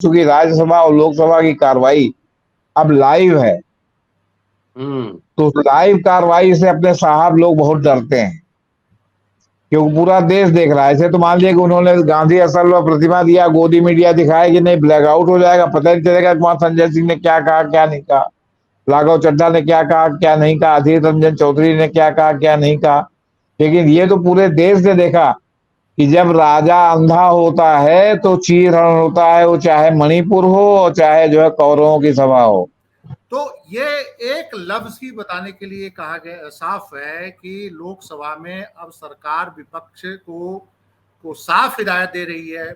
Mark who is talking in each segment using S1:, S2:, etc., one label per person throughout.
S1: चूंकि राज्यसभा और लोकसभा की कार्रवाई अब लाइव है, तो लाइव कार्रवाई से अपने साहब लोग बहुत डरते हैं, क्योंकि पूरा देश देख रहा है। ऐसे तो मान लिया कि उन्होंने गांधी असल में प्रतिमा दिया, गोदी मीडिया दिखाया कि नहीं, ब्लैकआउट हो जाएगा, पता नहीं चलेगा कि वहां संजय सिंह ने क्या कहा क्या नहीं कहा, राघव चड्ढा ने क्या कहा क्या नहीं कहा, अधीर रंजन चौधरी ने क्या कहा क्या नहीं कहा। लेकिन ये तो पूरे देश ने देखा कि जब राजा अंधा होता है तो चीरहरण होता है, वो चाहे मणिपुर हो और चाहे जो है कौरवों की सभा हो।
S2: तो ये एक लफ्ज ही बताने के लिए कहा गया, साफ है कि लोकसभा में अब सरकार विपक्ष को साफ हिदायत दे रही है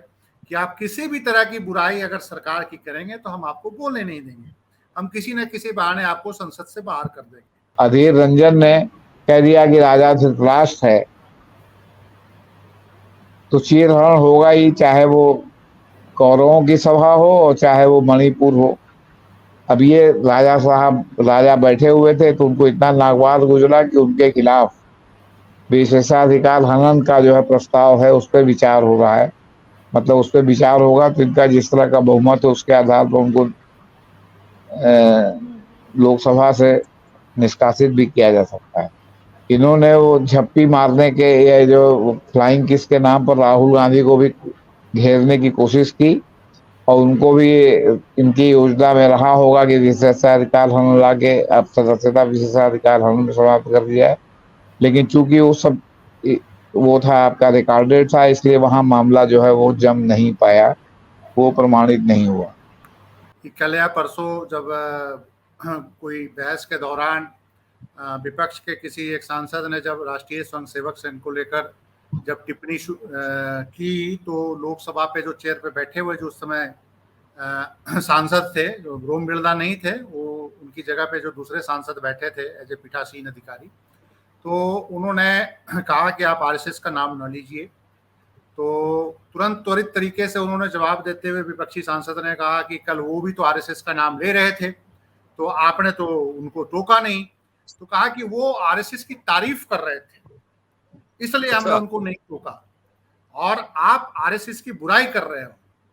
S2: कि आप किसी भी तरह की बुराई अगर सरकार की करेंगे तो हम आपको बोलने नहीं देंगे, हम किसी न किसी बहाने आपको संसद से बाहर कर देंगे।
S1: अधीर रंजन ने कह दिया कि राजा धृतराष्ट्र है, तो चीरहरण होगा ही, चाहे वो कौरवों की सभा हो और चाहे वो मणिपुर हो। अब ये राजा साहब राजा बैठे हुए थे तो उनको इतना नागवार गुजरा कि उनके खिलाफ विशेषाधिकार हनन का जो है प्रस्ताव है, उस पर विचार हो रहा है। मतलब उस पर विचार होगा तो इनका जिस तरह का बहुमत है उसके आधार पर उनको लोकसभा से निष्कासित भी किया जा सकता है। इन्होंने वो झप्पी मारने के, ये जो फ्लाइंग किस के नाम पर राहुल गांधी को भी घेरने की कोशिश की, और उनको भी इनकी योजना में रहा होगा कि विशेषाधिकार हनन ला के अब सदस्यता विशेषाधिकार हनन समाप्त कर दिया है। लेकिन चूंकि वो सब वो था, आपका रिकॉर्डेड था, इसलिए वहां मामला जो है वो जम नहीं पाया, वो प्रमाणित नहीं हुआ।
S2: कि कल या परसों जब कोई बहस के दौरान विपक्ष के किसी एक सांसद ने जब राष्ट्रीय स्वयंसेवक संघ को लेकर जब टिप्पणी की, तो लोकसभा पे जो चेयर पे बैठे हुए जो उस समय सांसद थे, जो रोम बिरला नहीं थे, वो उनकी जगह पे जो दूसरे सांसद बैठे थे एज ए पीठासीन अधिकारी, तो उन्होंने कहा कि आप आरएसएस का नाम न लीजिए। तो तुरंत त्वरित तरीके से उन्होंने जवाब देते हुए विपक्षी सांसद ने कहा कि कल वो भी तो आरएसएस का नाम ले रहे थे, तो आपने तो उनको टोका नहीं। तो कहा कि वो आरएसएस की तारीफ कर रहे थे, इसलिए हमने उनको नहीं टोका, और आप आरएसएस की बुराई कर रहे हो,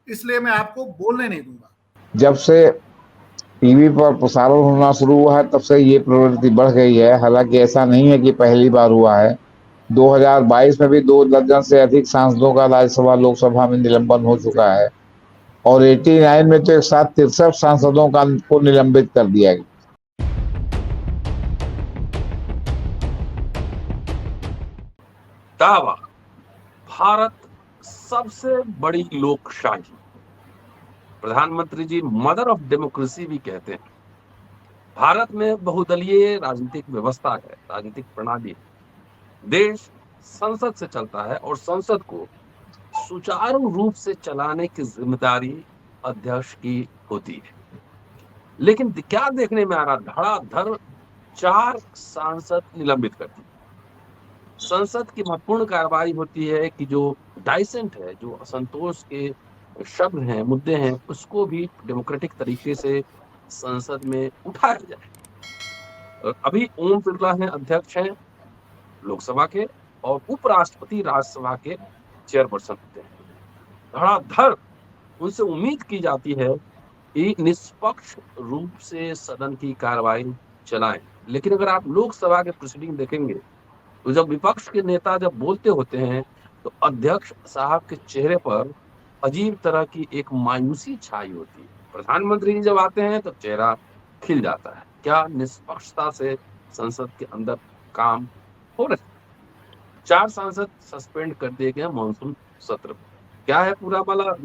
S2: इसलिए मैं आपको बोलने नहीं दूंगा।
S1: जब से टीवी पर प्रसारण होना शुरू हुआ है तब से ये प्रवृत्ति बढ़ गई है। हालांकि ऐसा नहीं है कि पहली बार हुआ है। 2022 में भी 2 दर्जन से अधिक सांसदों का राज्यसभा लोकसभा में निलंबन हो चुका है, और 89 में तो एक साथ 63 सांसदों को निलंबित कर दिया गया।
S3: दावा, भारत सबसे बड़ी लोकशाही, प्रधानमंत्री जी मदर ऑफ डेमोक्रेसी भी कहते हैं। भारत में बहुदलीय राजनीतिक व्यवस्था है, राजनीतिक प्रणाली है। देश संसद से चलता है और संसद को सुचारू रूप से चलाने की जिम्मेदारी अध्यक्ष की होती है। लेकिन क्या देखने में आ रहा, धड़ाधड़ 4 सांसद निलंबित कर दिए। संसद की महत्वपूर्ण कार्रवाई होती है कि जो डाइसेंट है, जो असंतोष के शब्द हैं, मुद्दे हैं, उसको भी डेमोक्रेटिक तरीके से संसद में उठाया जाए। अभी ओम बिरला हैं, अध्यक्ष हैं लोकसभा के, और उपराष्ट्रपति राज्यसभा के चेयरपर्सन होते हैं। धड़ाधड़ उनसे उम्मीद की जाती है कि निष्पक्ष रूप से सदन की कार्रवाई चलाएं। लेकिन अगर आप लोकसभा के प्रोसीडिंग देखेंगे तो जब विपक्ष के नेता जब बोलते होते हैं तो अध्यक्ष साहब के चेहरे पर अजीब तरह की एक मायूसी छाई होती है। प्रधानमंत्री जी जब आते हैं तो चेहरा खिल जाता है। क्या निष्पक्षता से संसद के अंदर काम हो रहा है? 4 सांसद सस्पेंड कर दिए गए मानसून सत्र। क्या है पूरा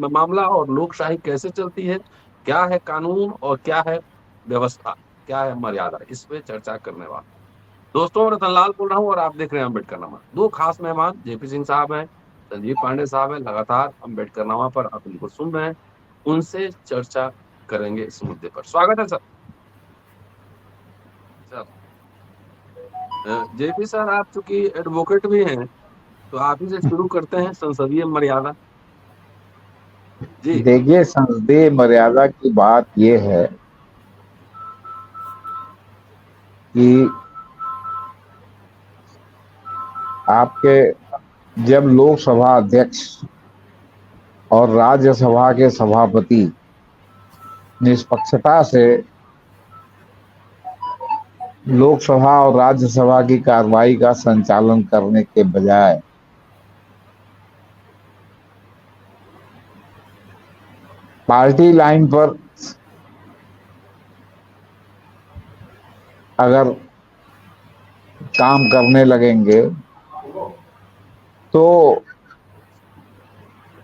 S3: मामला और लोकशाही कैसे चलती है, क्या है कानून और क्या है व्यवस्था, क्या है मर्यादा, इस पे चर्चा करने वाला दोस्तों रतनलाल बोल रहा हूँ और आप देख रहे हैं अम्बेडकरनामा। 2 खास मेहमान जेपी सिंह साहब हैं, संजीव पांडे साहब हैं, लगातार अम्बेडकरनामा पर आप इनको सुन रहे हैं, उनसे चर्चा करेंगे इस मुद्दे पर। स्वागत है सर। जेपी सर, आप चूंकि एडवोकेट भी हैं तो आप ही से शुरू करते हैं संसदीय मर्यादा जी।
S1: देखिए, संसदीय मर्यादा की बात यह है कि आपके जब लोकसभा अध्यक्ष और राज्यसभा के सभापति निष्पक्षता से लोकसभा और राज्यसभा की कार्रवाई का संचालन करने के बजाय पार्टी लाइन पर अगर काम करने लगेंगे तो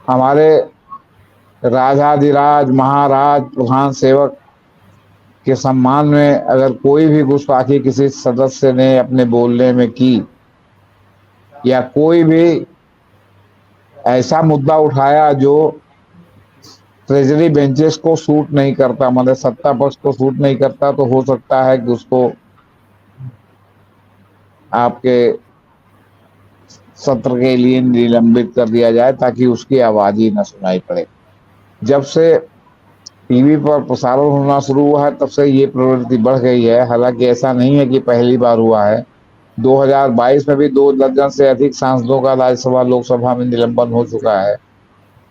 S1: हमारे राजाधिराज महाराज प्रधान सेवक के सम्मान में अगर कोई भी गुस्ताखी किसी सदस्य ने अपने बोलने में की या कोई भी ऐसा मुद्दा उठाया जो ट्रेजरी बेंचेस को सूट नहीं करता, मतलब सत्ता पक्ष को सूट नहीं करता, तो हो सकता है कि उसको आपके सत्र के लिए निलंबित कर दिया जाए ताकि उसकी आवाज ही न सुनाई पड़े। जब से टीवी पर प्रसारण होना शुरू हुआ है तब से ये प्रवृत्ति बढ़ गई है। हालांकि ऐसा नहीं है कि पहली बार हुआ है। 2022 में भी 2 दर्जन से अधिक सांसदों का राज्यसभा लोकसभा में निलंबन हो चुका है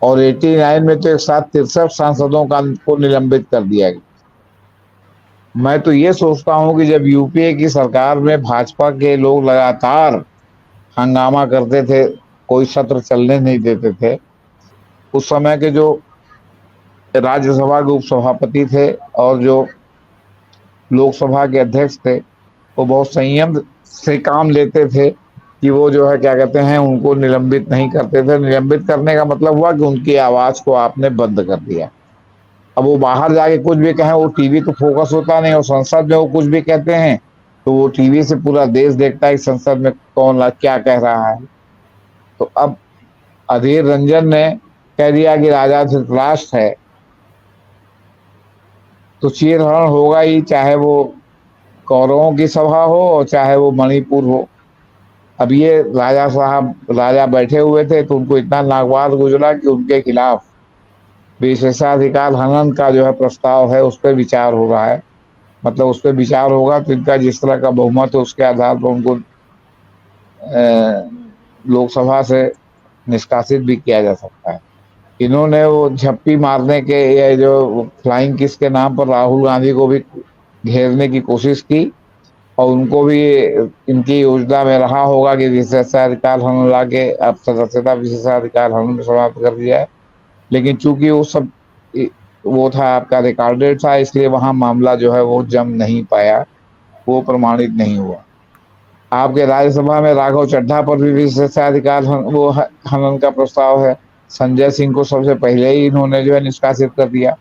S1: और 89 में तो एक साथ 63 सांसदों को निलंबित कर दिया गया। मैं तो ये सोचता हूं कि जब यूपीए की सरकार में भाजपा के लोग लगातार हंगामा करते थे, कोई सत्र चलने नहीं देते थे, उस समय के जो राज्यसभा के उपसभापति थे और जो लोकसभा के अध्यक्ष थे वो बहुत संयम से काम लेते थे कि वो जो है क्या कहते हैं उनको निलंबित नहीं करते थे। निलंबित करने का मतलब हुआ कि उनकी आवाज को आपने बंद कर दिया। अब वो बाहर जाके कुछ भी कहें, वो टीवी तो फोकस होता नहीं, और संसद में वो कुछ भी कहते हैं तो वो टीवी से पूरा देश देखता है कि संसद में कौन क्या कह रहा है। तो अब अधीर रंजन ने कह दिया कि राजा धृतराष्ट्र है तो चीरहरण होगा ही, चाहे वो कौरवों की सभा हो और चाहे वो मणिपुर हो। अब ये राजा बैठे हुए थे तो उनको इतना नागवार गुजरा कि उनके खिलाफ विशेषाधिकार हनन का जो है प्रस्ताव है उस पर विचार हो रहा है। मतलब उस पर विचार होगा तो इनका जिस तरह का बहुमत है उसके आधार पर उनको लोकसभा से निष्कासित भी किया जा सकता है। इन्होंने वो झप्पी मारने के या जो फ्लाइंग किस के नाम पर राहुल गांधी को भी घेरने की कोशिश की और उनको भी इनकी योजना में रहा होगा कि विशेषाधिकार हनन ला के अब सदस्यता विशेषाधिकार हनन में समाप्त कर दिया है। लेकिन चूंकि वो सब वो था आपका रिकॉर्डेड था, इसलिए वहां मामला जो है वो जम नहीं पाया, वो प्रमाणित नहीं हुआ। आपके राज्यसभा में राघव चड्ढा पर भी विशेषाधिकार वो हनन का प्रस्ताव है। संजय सिंह को सबसे पहले ही इन्होंने जो है निष्कासित कर दिया।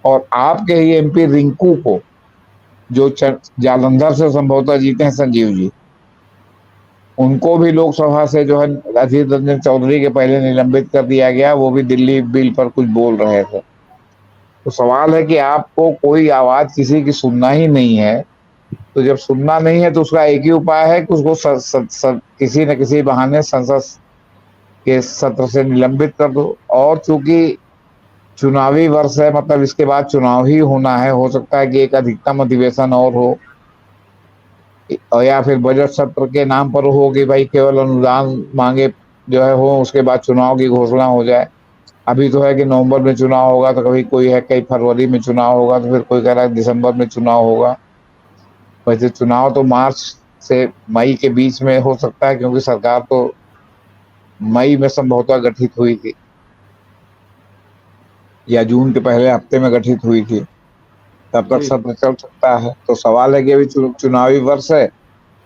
S1: और आपके ही एमपी रिंकू को जो जालंधर से संभवतः जीते हैं संजीव जी, उनको भी लोकसभा से जो है अधीर रंजन चौधरी के पहले निलंबित कर दिया गया। वो भी दिल्ली बिल पर कुछ बोल रहे थे। तो सवाल है कि आपको कोई आवाज किसी की सुनना ही नहीं है, तो जब सुनना नहीं है तो उसका एक ही उपाय है कि उसको किसी न किसी बहाने संसद के सत्र से निलंबित कर दो। और चूंकि चुनावी वर्ष है, मतलब इसके बाद चुनाव ही होना है, हो सकता है कि एक अधिकतम अधिवेशन और हो, और या फिर बजट सत्र के नाम पर हो कि भाई केवल अनुदान मांगे जो है हो, उसके बाद चुनाव की घोषणा हो जाए। अभी तो है कि नवंबर में चुनाव होगा, तो कभी कोई है कई फरवरी में चुनाव होगा, तो फिर कोई कह रहा है दिसंबर में चुनाव होगा। वैसे चुनाव तो मार्च से मई के बीच में हो सकता है, क्योंकि सरकार तो मई में संभवतः गठित हुई थी या जून के पहले हफ्ते में गठित हुई थी, तब तक सत्र चल सकता है। तो सवाल है कि अभी चुनावी वर्ष है।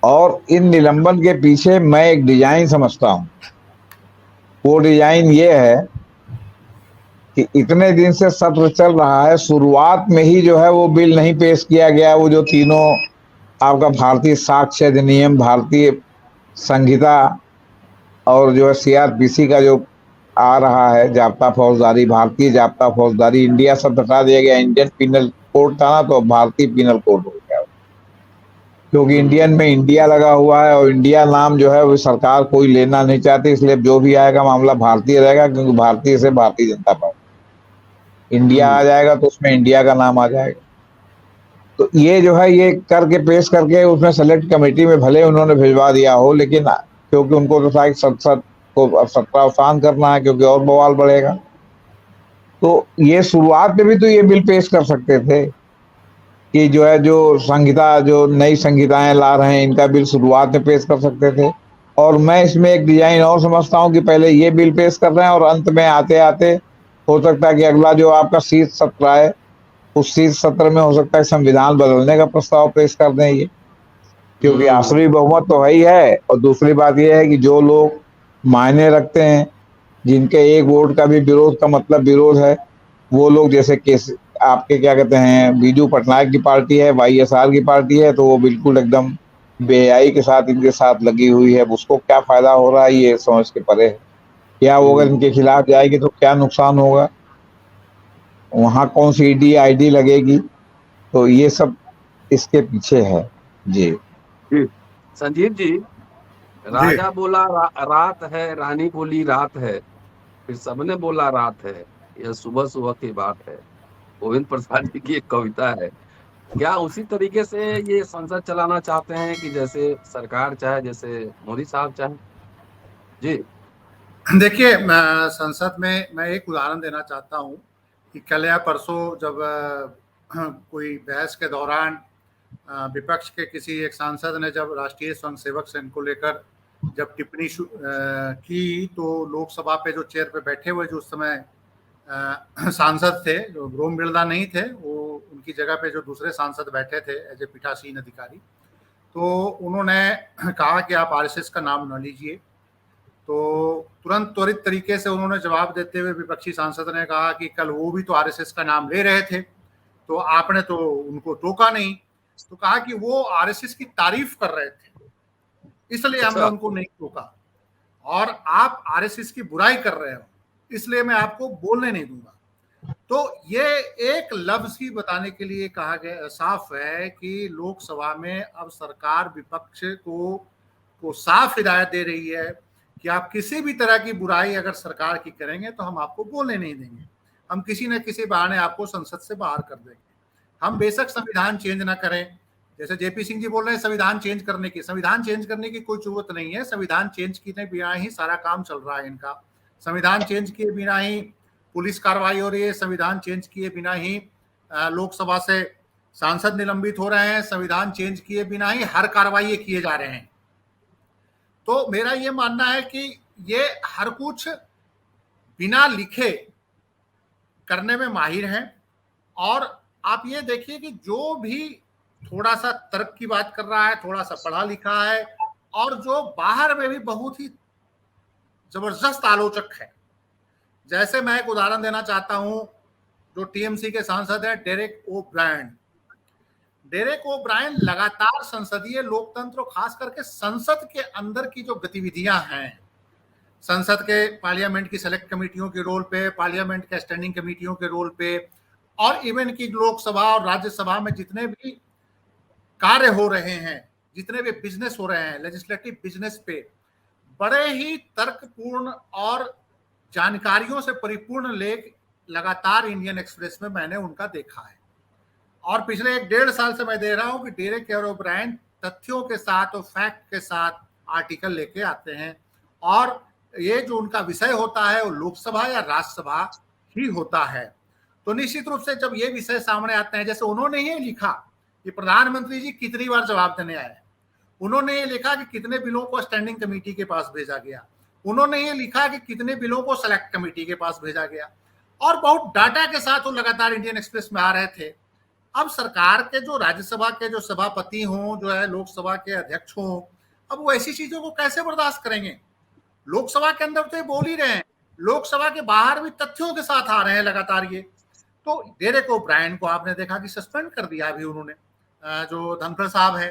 S1: और इन निलंबन के पीछे मैं एक डिजाइन समझता हूं। वो डिजाइन ये है कि इतने दिन से सत्र चल रहा है, शुरुआत में ही जो है वो बिल नहीं पेश किया गया, वो जो तीनों आपका भारतीय साक्ष्य अधिनियम, भारतीय संहिता और जो है सीआरपीसी का जो आ रहा है जाब्ता फौजदारी, भारतीय जाब्ता फौजदारी, इंडिया शब्द हटा दिया गया। इंडियन पिनल कोड था ना, तो भारतीय पिनल कोड हो गया, क्योंकि इंडियन में इंडिया लगा हुआ है और इंडिया नाम जो है वो सरकार कोई लेना नहीं चाहती, इसलिए जो भी आएगा मामला भारतीय रहेगा, क्योंकि भारतीय से भारतीय जनता पार्टी, इंडिया आ जाएगा तो उसमें इंडिया का नाम आ जाएगा। तो ये जो है ये करके पेश करके उसमें सेलेक्ट कमेटी में भले उन्होंने भिजवा दिया हो, लेकिन क्योंकि उनको तो था संसद को अब सत्ता आसान करना है, क्योंकि और बवाल बढ़ेगा। तो ये शुरुआत में भी तो ये बिल पेश कर सकते थे कि जो है, जो संहिता, जो नई संहिताएं ला रहे हैं, इनका बिल शुरुआत में पेश कर सकते थे। और मैं इसमें एक डिजाइन और समझता हूं कि पहले ये बिल पेश कर रहे हैं और अंत में आते आते हो सकता है कि अगला जो आपका शीत सत्र है, उस शीत सत्र में हो सकता है संविधान बदलने का प्रस्ताव पेश कर दें ये, क्योंकि आसरी बहुमत तो है ही है। और दूसरी बात यह है कि जो लोग मायने रखते हैं, जिनके एक वोट का भी विरोध का मतलब विरोध है, वो लोग, जैसे केस आपके क्या कहते हैं, बीजू पटनायक की पार्टी है, वाईएसआर की पार्टी है, तो वो बिल्कुल एकदम बेहयाई के साथ इनके साथ लगी हुई है। उसको क्या फायदा हो रहा है ये समझ के परे है। क्या वो अगर इनके खिलाफ जाएगी तो क्या नुकसान होगा, वहां कौन सी ईडी आईडी लगेगी, तो ये सब इसके पीछे है। जी
S3: जी संजीव जी,
S2: जी
S3: राजा बोला रात है, रानी बोली रात है, फिर सबने बोला रात है, यह सुबह सुबह की बात है। गोविंद प्रसाद जी की एक कविता है। क्या उसी तरीके से ये संसद चलाना चाहते हैं कि जैसे सरकार चाहे, जैसे मोदी साहब चाहे? जी
S2: देखिए, संसद में मैं एक उदाहरण देना चाहता हूँ कि कल या परसों जब कोई बहस के दौरान विपक्ष के किसी एक सांसद ने जब राष्ट्रीय स्वयंसेवक संघ को लेकर जब टिप्पणी की, तो लोकसभा पे जो चेयर पे बैठे हुए जो उस समय सांसद थे, जो रोम बिरला नहीं थे, वो उनकी जगह पे जो दूसरे सांसद बैठे थे एज ए पीठासीन अधिकारी, तो उन्होंने कहा कि आप आरएसएस का नाम न लीजिए। तो तुरंत त्वरित तरीके से उन्होंने जवाब देते हुए विपक्षी सांसद ने कहा कि कल वो भी तो आरएसएस का नाम ले रहे थे, तो आपने तो उनको टोका नहीं। तो कहा कि वो आरएसएस की तारीफ कर रहे थे, इसलिए हमने
S3: अच्छा।
S2: उनको नहीं टोका, और आप आरएसएस की बुराई कर रहे हो, इसलिए मैं आपको बोलने नहीं दूंगा। तो ये एक लफ्ज ही बताने के लिए कहा गया, साफ है कि लोकसभा में अब सरकार विपक्ष को साफ हिदायत दे रही है कि आप किसी भी तरह की बुराई अगर सरकार की करेंगे तो हम आपको बोलने नहीं देंगे, हम किसी न किसी बहाने आपको संसद से बाहर कर देंगे। हम बेशक संविधान चेंज ना करें, जैसे जेपी सिंह जी बोल रहे हैं संविधान चेंज करने की कोई जरूरत नहीं है। संविधान चेंज किए बिना ही सारा काम चल रहा है इनका। संविधान चेंज किए बिना ही पुलिस कार्रवाई हो रही है, संविधान चेंज किए बिना ही लोकसभा से सांसद निलंबित हो रहे हैं, संविधान चेंज किए बिना ही हर कार्रवाई किए जा रहे हैं। तो मेरा ये मानना है कि ये हर कुछ बिना लिखे करने में माहिर हैं। और आप ये देखिए कि जो भी थोड़ा सा तर्क की बात कर रहा है, थोड़ा सा पढ़ा लिखा है, और जो बाहर में भी बहुत ही जबरदस्त आलोचक है, जैसे मैं एक उदाहरण देना चाहता हूं, जो टीएमसी के सांसद हैं डेरेक ओ ब्रायन लगातार संसदीय लोकतंत्र, खास करके संसद के अंदर की जो गतिविधियां हैं, संसद के पार्लियामेंट की सेलेक्ट कमेटियों के रोल पे, पार्लियामेंट के स्टैंडिंग कमेटियों के रोल पे, और इवन की लोकसभा और राज्यसभा में जितने भी कार्य हो रहे हैं, जितने भी बिजनेस हो रहे हैं, लेजिस्लेटिव बिजनेस पे बड़े ही तर्कपूर्ण और जानकारियों से परिपूर्ण लेख लगातार इंडियन एक्सप्रेस में मैंने उनका देखा है। और पिछले 1.5 साल से मैं दे रहा हूं कि डेरेक ओब्रायन तथ्यों के साथ और फैक्ट के साथ आर्टिकल लेके आते हैं, और ये जो उनका विषय होता है वो लोकसभा या राज्यसभा ही होता है। तो निश्चित रूप से जब ये विषय सामने आते हैं, जैसे उन्होंने ही लिखा कि प्रधानमंत्री जी कितनी बार जवाब देने आए, उन्होंने ये लिखा कि कितने बिलों को स्टैंडिंग कमेटी के पास भेजा गया, उन्होंने ये लिखा कि कितने बिलों को सेलेक्ट कमेटी के पास भेजा गया, और बहुत डाटा के साथ वो लगातार इंडियन एक्सप्रेस में आ रहे थे। अब सरकार के जो राज्यसभा के जो सभापति हों, जो है लोकसभा के अध्यक्ष हों, अब वो ऐसी चीजों को कैसे बर्दाश्त करेंगे? लोकसभा के अंदर तो ये बोल ही रहे हैं, लोकसभा के बाहर भी तथ्यों के साथ आ रहे हैं लगातार ये। तो डेरेक ओब्रायन को आपने देखा कि सस्पेंड कर दिया अभी उन्होंने, जो धनखड़ साहब है,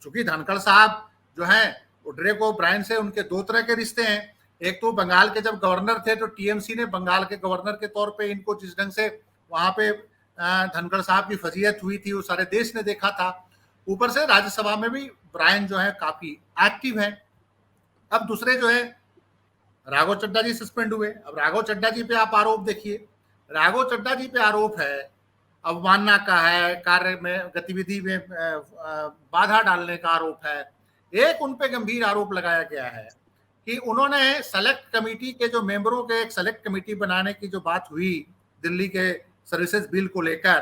S2: चूंकि धनखड़ साहब जो है वो डेरेक ओब्रायन से उनके दो तरह के रिश्ते हैं। एक तो बंगाल के जब गवर्नर थे तो टीएमसी ने बंगाल के गवर्नर के तौर पे इनको जिस ढंग से वहां पे धनखड़ साहब की फजीयत हुई थी वो सारे देश ने देखा था। ऊपर से राज्यसभा में भी ब्रायन जो है काफी एक्टिव है। अब दूसरे जो है राघव चड्डा जी सस्पेंड हुए। अब राघव चड्डा जी पे आप आरोप देखिए, राघव चड्डा जी पे आरोप है अवमानना का है, कार्य में गतिविधि में बाधा डालने का आरोप है। एक उन पे गंभीर आरोप लगाया गया है कि उन्होंने सेलेक्ट कमेटी के जो मेंबरों के एक सेलेक्ट कमेटी बनाने की जो बात हुई दिल्ली के सर्विसेज बिल को लेकर,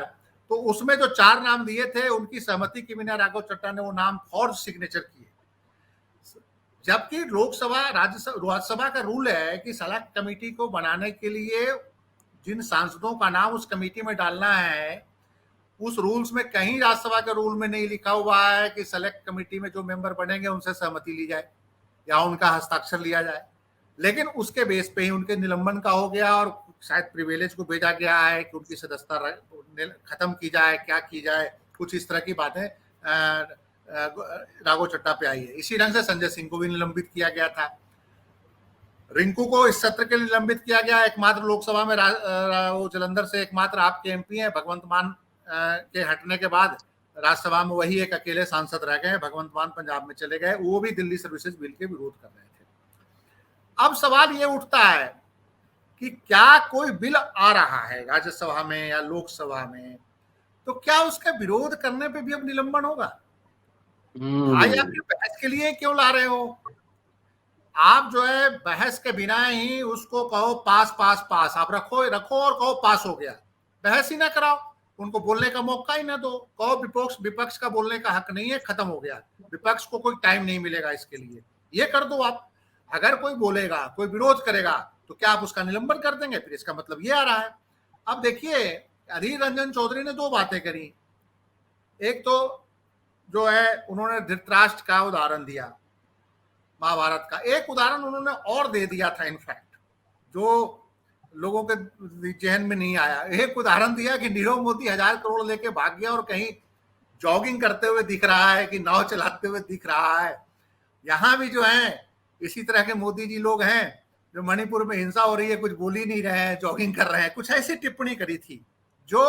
S2: तो उसमें जो 4 नाम दिए थे उनकी सहमति के बिना राघव चड्ढा ने वो नाम फॉर्ज सिग्नेचर किए। जबकि राज्यसभा का रूल है कि सेलेक्ट कमेटी को बनाने के लिए जिन सांसदों का नाम उस कमेटी में डालना है, उस रूल्स में कहीं राज्यसभा के रूल में नहीं लिखा हुआ है कि सेलेक्ट कमेटी में जो मेंबर बनेंगे उनसे सहमति ली जाए या उनका हस्ताक्षर लिया जाए। लेकिन उसके बेस पे ही उनके निलंबन का हो गया और शायद प्रिविलेज को भेजा गया है कि उनकी सदस्यता खत्म की जाए, क्या की जाए, कुछ इस तरह की बातें राघव चड्ढा पे आई है। इसी ढंग से संजय सिंह को भी निलंबित किया गया था। रिंकू को इस सत्र के लिए निलंबित किया गया। एकमात्र लोकसभा में वो जलंधर से एकमात्र आपके एमपी हैं। भगवंत मान के हटने के बाद राज्यसभा में वही एक अकेले सांसद रह गए। भगवंत मान पंजाब में चले गए, वो भी दिल्ली सर्विसेज बिल के विरोध कर रहे थे। अब सवाल ये उठता है कि क्या कोई बिल आ रहा है राज्यसभा में या लोकसभा में, तो क्या उसका विरोध करने पे भी अब निलंबन होगा? भाई आप बहस के लिए क्यों ला रहे हो? आप जो है बहस के बिना ही उसको कहो पास पास पास, आप रखो और कहो पास हो गया, बहस ही ना कराओ, उनको बोलने का मौका ही ना दो, कहो विपक्ष का बोलने का हक नहीं है, खत्म हो गया, विपक्ष को कोई टाइम नहीं मिलेगा इसके लिए, ये कर दो आप। अगर कोई बोलेगा, कोई विरोध करेगा, तो क्या आप उसका निलंबन कर देंगे? फिर इसका मतलब ये आ रहा है। अब देखिए, अधीर रंजन चौधरी ने 2 बातें करी। एक तो जो है उन्होंने धृतराष्ट्र का उदाहरण दिया, महाभारत का। एक उदाहरण उन्होंने और दे दिया था, इनफैक्ट जो लोगों के जहन में नहीं आया। एक उदाहरण दिया कि नीरव मोदी 1000 करोड़ लेके भाग गया और कहीं जॉगिंग करते हुए दिख रहा है कि नाव चलाते हुए दिख रहा है। यहाँ भी जो है इसी तरह के मोदी जी लोग हैं जो मणिपुर में हिंसा हो रही है, कुछ बोल ही नहीं रहे हैं, जॉगिंग कर रहे हैं। कुछ ऐसी टिप्पणी करी थी जो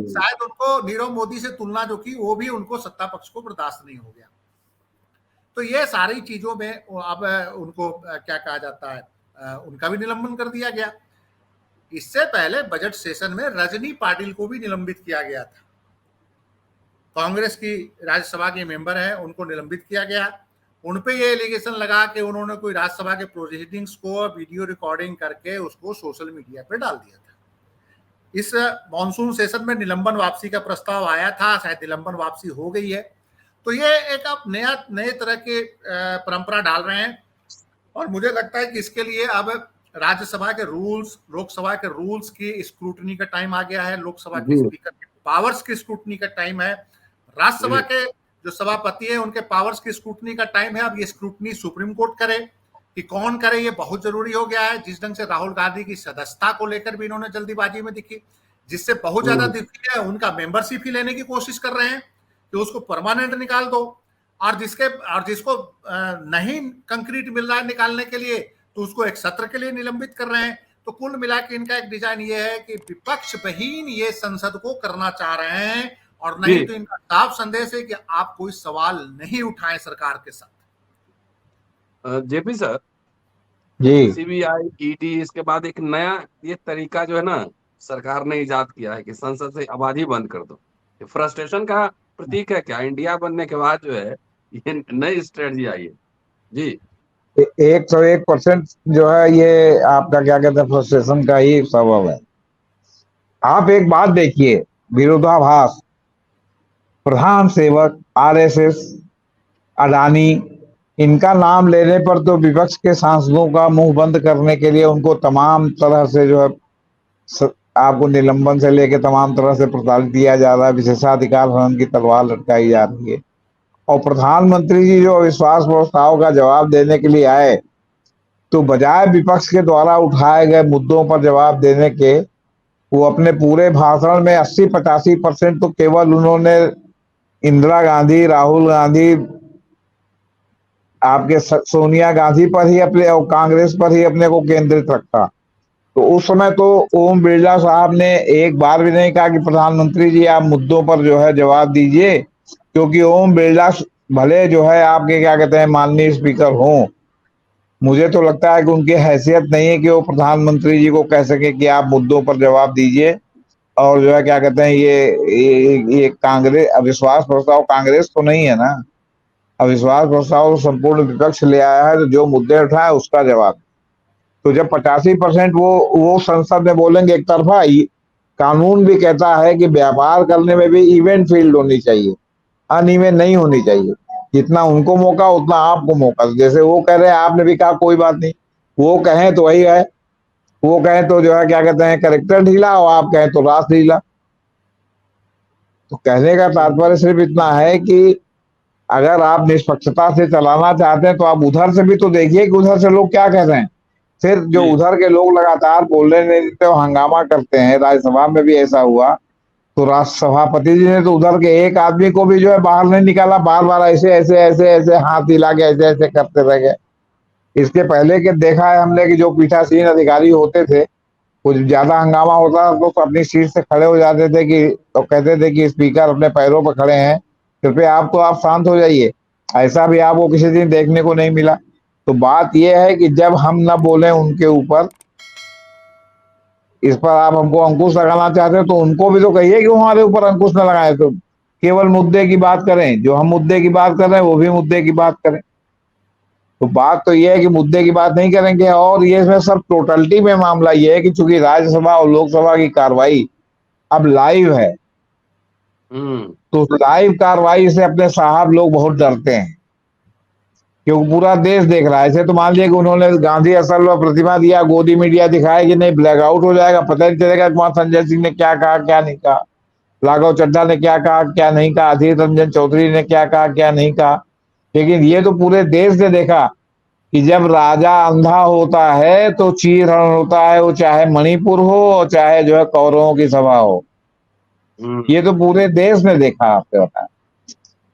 S2: शायद उनको नीरव मोदी से तुलना जो की, वो भी उनको सत्ता पक्ष को बर्दाश्त नहीं हो गया। तो ये सारी चीजों में अब उनको क्या कहा जाता है, उनका भी निलंबन कर दिया गया। इससे पहले बजट सेशन में रजनी पाटिल को भी निलंबित किया गया था। कांग्रेस की राज्यसभा के मेंबर हैं, उनको निलंबित किया गया। उनपे ये एलिगेशन लगा कि उन्होंने कोई राज्यसभा के प्रोसीडिंग्स को वीडियो रिकॉर्डिंग करके उसको सोशल मीडिया पे डाल दिया था। इस मॉनसून सेशन में निलंबन वापसी का प्रस्ताव आया था, शायद निलंबन वापसी हो गई है। तो ये एक आप नए तरह के परंपरा डाल रहे हैं और मुझे लगता है कि इसके लिए अब राज्यसभा के रूल्स, लोकसभा के रूल्स की स्क्रूटनी का टाइम आ गया है। लोकसभा के स्पीकर के पावर्स की स्क्रूटनी का टाइम है। राज्यसभा के जो सभापति है उनके पावर्स की स्क्रूटनी का टाइम है। अब ये स्क्रूटनी सुप्रीम कोर्ट करे कि कौन करे, ये बहुत जरूरी हो गया है। जिस ढंग से राहुल गांधी की सदस्यता को लेकर भी इन्होंने जल्दीबाजी में दिखी, जिससे बहुत ज्यादा दिखी है, उनका मेंबरशिप ही लेने की कोशिश कर रहे हैं कि उसको परमानेंट निकाल दो। और जिसको नहीं कंक्रीट मिल रहा है निकालने के लिए, तो उसको एक सत्र के लिए निलंबित कर रहे हैं। तो कुल मिला के इनका एक डिजाइन ये है कि विपक्ष विहीन ये संसद को करना चाह रहे हैं, और नहीं तो इनका साफ संदेश है कि आप कोई सवाल नहीं उठाएं सरकार के साथ।
S3: जेपी सर
S1: जी,
S3: सीबीआई, ईडी, इसके बाद एक नया ये तरीका जो है ना सरकार ने इजाद किया है कि संसद से आवाज ही बंद कर दो। ये फ्रस्ट्रेशन का प्रतीक है क्या? इंडिया बनने के बाद जो है ये नई स्ट्रेटजी आई है जी।
S1: 101% जो है ये आपका क्या कहते हैं, फ्रस्ट्रेशन का ही सबब है। आप एक बात देखिए, विरोधाभास, प्रधान सेवक, आरएसएस, अडानी, इनका नाम लेने पर तो विपक्ष के सांसदों का मुंह बंद करने के लिए उनको तमाम तरह से जो है आपको निलंबन से लेकर तमाम तरह से प्रताड़ित किया जा रहा है। विशेषाधिकार हनन की तलवार लटकाई जा रही है। और प्रधानमंत्री जी जो अविश्वास प्रस्ताव का जवाब देने के लिए आए, तो बजाय विपक्ष के द्वारा उठाए गए मुद्दों पर जवाब देने के, वो अपने पूरे भाषण में 80-85% तो केवल उन्होंने इंदिरा गांधी, राहुल गांधी, आपके सोनिया गांधी पर ही अपने और कांग्रेस पर ही अपने को केंद्रित रखा। तो उस समय तो ओम बिरला साहब ने एक बार भी नहीं कहा कि प्रधानमंत्री जी आप मुद्दों पर जो है जवाब दीजिए, क्योंकि ओम बिरला भले जो है आपके क्या कहते हैं माननीय स्पीकर हों, मुझे तो लगता है कि उनकी हैसियत नहीं है कि वो प्रधानमंत्री जी को कह सके कि आप मुद्दों पर जवाब दीजिए। और जो है क्या कहते हैं ये कांग्रेस अविश्वास प्रस्ताव कांग्रेस तो नहीं है ना, अविश्वास प्रस्ताव संपूर्ण विपक्ष ले आया है, तो जो मुद्दे उठाए उसका जवाब। तो जब 85% वो संसद में बोलेंगे एक तरफा, कानून भी कहता है कि व्यापार करने में भी इवेंट फील्ड होनी चाहिए, अनइवन नहीं होनी चाहिए। जितना उनको मौका उतना आपको मौका। जैसे वो कह रहे हैं, आपने भी कहा कोई बात नहीं, वो कहें तो वही है, वो कहें तो जो है क्या कहते हैं करेक्टर ढीला, और आप कहें तो रास ढीला। तो कहने का तात्पर्य सिर्फ इतना है कि अगर आप निष्पक्षता से चलाना चाहते हैं तो आप उधर से भी तो देखिए कि उधर से लोग क्या कह रहे हैं। फिर जो उधर के लोग लगातार बोलने नहीं देते, हंगामा करते हैं। राज्यसभा में भी ऐसा हुआ, तो राष्ट्र सभापति जी ने तो उधर के एक आदमी को भी जो है बाहर नहीं निकाला, बार बार ऐसे ऐसे ऐसे ऐसे हाथ हिला के ऐसे ऐसे करते रह गए। इसके पहले के देखा है हमने कि जो पीठासीन अधिकारी होते थे, कुछ ज्यादा हंगामा होता तो अपनी सीट से खड़े हो जाते थे कि तो कहते थे कि स्पीकर अपने पैरों पर खड़े हैं, कृपया आप तो आप शांत हो जाइए। ऐसा भी आपको किसी दिन देखने को नहीं मिला। तो बात यह है कि जब हम न बोले उनके ऊपर, इस पर आप हमको अंकुश लगाना चाहते हो तो उनको भी तो कहिए कि वो हमारे ऊपर अंकुश न लगाए। तो केवल मुद्दे की बात करें, जो हम मुद्दे की बात कर रहे हैं वो भी मुद्दे की बात करें। तो बात तो ये है कि मुद्दे की बात नहीं करेंगे। और ये इसमें सब टोटलिटी में मामला ये है कि चूंकि राज्यसभा और लोकसभा की कार्रवाई अब लाइव है, तो लाइव कार्रवाई से अपने साहब लोग बहुत डरते हैं, क्योंकि पूरा देश देख रहा है। ऐसे तो मान लिया कि उन्होंने गांधी असल में प्रतिमा दिया, गोदी मीडिया दिखाया कि नहीं, ब्लैकआउट हो जाएगा, पता नहीं चलेगा कि वहां संजय सिंह ने क्या कहा क्या नहीं कहा, राघव चड्ढा ने क्या कहा क्या नहीं कहा, अधीर रंजन चौधरी ने क्या कहा क्या नहीं कहा। लेकिन ये तो पूरे देश ने देखा कि जब राजा अंधा होता है तो चीरहरण होता है, वो चाहे मणिपुर हो और चाहे जो है कौरवों की सभा हो। ये तो पूरे देश ने देखा, आपसे बताया।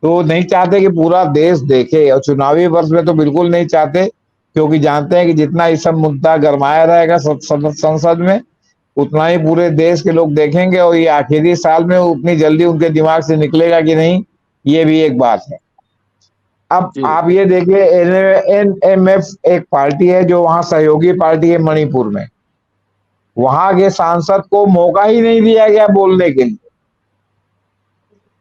S1: तो नहीं चाहते कि पूरा देश देखे, और चुनावी वर्ष में तो बिल्कुल नहीं चाहते, क्योंकि जानते हैं कि जितना इस सब मुद्दा गरमाया रहेगा संसद में, उतना ही पूरे देश के लोग देखेंगे, और ये आखिरी साल में उतनी जल्दी उनके दिमाग से निकलेगा कि नहीं, ये भी एक बात है। अब आप ये देखिए, एनएमएफ एक पार्टी है जो वहां सहयोगी पार्टी है मणिपुर में, वहां के सांसद को मौका ही नहीं दिया गया बोलने के लिए।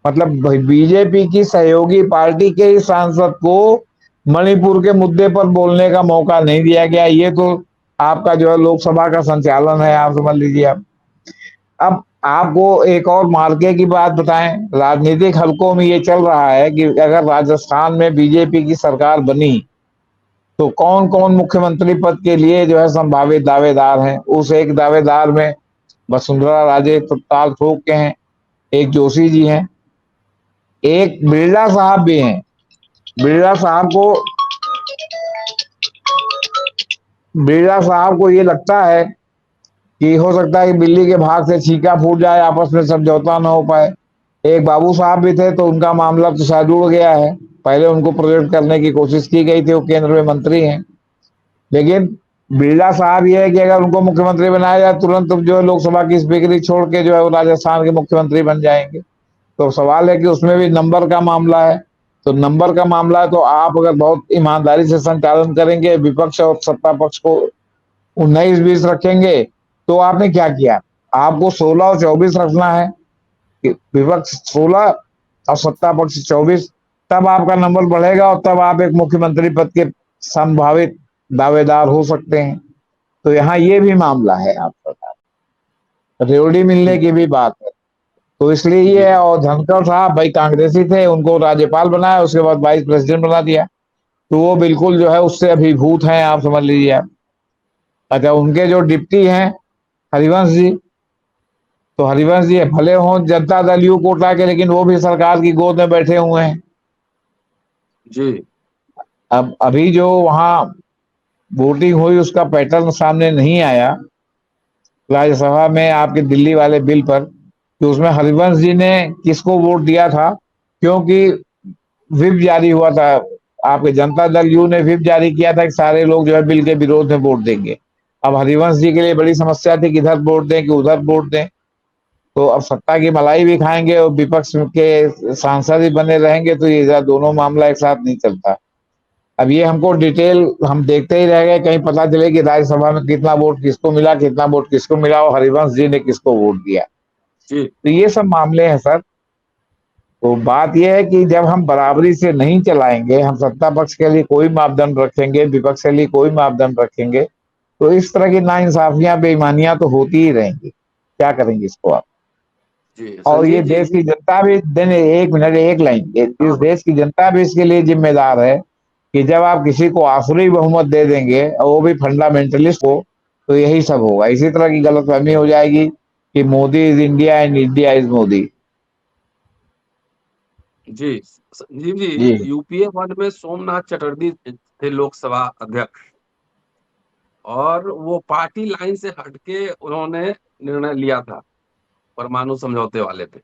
S1: मतलब बीजेपी की सहयोगी पार्टी के ही सांसद को मणिपुर के मुद्दे पर बोलने का मौका नहीं दिया गया। ये तो आपका जो है लोकसभा का संचालन है, आप समझ लीजिए। अब आपको एक और मार्के की बात बताएं, राजनीतिक हलकों में ये चल रहा है कि अगर राजस्थान में बीजेपी की सरकार बनी तो कौन कौन मुख्यमंत्री पद के लिए जो है संभावित दावेदार हैं। उस एक दावेदार में वसुंधरा राजे ताल ठोक के हैं, एक जोशी जी हैं, एक बिरला साहब भी हैं। बिरला साहब को ये लगता है कि हो सकता है कि बिल्ली के भाग से छीका फूट जाए, आपस में समझौता ना हो पाए। एक बाबू साहब भी थे, तो उनका मामला तो शायद उड़ गया है। पहले उनको प्रोजेक्ट करने की कोशिश की गई थी, वो केंद्र में मंत्री हैं। लेकिन बिरला साहब ये है कि अगर उनको मुख्यमंत्री बनाया जाए, तुरंत जो है लोकसभा की स्पीकरी छोड़ के जो है वो राजस्थान के मुख्यमंत्री बन जाएंगे। तो सवाल है कि उसमें भी नंबर का मामला है। तो नंबर का मामला है, तो आप अगर बहुत ईमानदारी से संचालन करेंगे, विपक्ष और सत्ता पक्ष को 19-20 रखेंगे, तो आपने क्या किया। आपको 16 और 24 रखना है, विपक्ष 16 और सत्ता पक्ष 24, तब आपका नंबर बढ़ेगा और तब आप एक मुख्यमंत्री पद के संभावित दावेदार हो सकते हैं। तो यहाँ ये भी मामला है, आपका रेवड़ी मिलने की भी बात है। तो इसलिए ये है। और धनखड़ साहब भाई कांग्रेसी थे, उनको राज्यपाल बनाया, उसके बाद वाइस प्रेसिडेंट बना दिया, तो वो बिल्कुल जो है उससे अभिभूत हैं, आप समझ लीजिए आप। अच्छा, उनके जो डिप्टी हैं हरिवंश जी, तो हरिवंश जी भले हों जनता दल यू कोटा के, लेकिन वो भी सरकार की गोद में बैठे हुए हैं
S3: जी।
S1: अब अभी जो वहां वोटिंग हुई उसका पैटर्न सामने नहीं आया राज्यसभा में आपके दिल्ली वाले बिल पर, कि उसमें हरिवंश जी ने किसको वोट दिया था, क्योंकि व्हिप जारी हुआ था। आपके जनता दल यू ने व्हिप जारी किया था कि सारे लोग जो है बिल के विरोध में वोट देंगे। अब हरिवंश जी के लिए बड़ी समस्या थी कि इधर वोट दें कि उधर वोट दें। तो अब सत्ता की मलाई भी खाएंगे और विपक्ष के सांसद भी बने रहेंगे, तो ये दोनों मामला एक साथ नहीं चलता। अब ये हमको डिटेल हम देखते ही रह गए, कहीं पता चले कि राज्यसभा में कितना वोट किसको मिला, कितना वोट किसको मिला, और हरिवंश जी ने किसको वोट दिया। तो ये सब मामले हैं सर। तो बात यह है कि जब हम बराबरी से नहीं चलाएंगे, हम सत्ता पक्ष के लिए कोई मापदंड रखेंगे, विपक्ष के लिए कोई मापदंड रखेंगे, तो इस तरह की नाइंसाफियां बेईमानियां तो होती ही रहेंगी। क्या करेंगे इसको आप?
S3: जी
S1: और ये
S3: संजीव जी।
S1: देश की जनता भी, एक मिनट, एक लाइन, इस देश की जनता भी इसके लिए जिम्मेदार है कि जब आप किसी को आसुरी बहुमत दे देंगे और वो भी फंडामेंटलिस्ट को, तो यही सब होगा। इसी तरह की गलतफहमी हो जाएगी कि Modi is India and India is Modi.
S3: जी संजीव जी,
S1: जी
S3: यूपीए वन में सोमनाथ चटर्जी थे लोकसभा अध्यक्ष, और वो पार्टी लाइन से हटके उन्होंने निर्णय लिया था परमाणु समझौते वाले पे।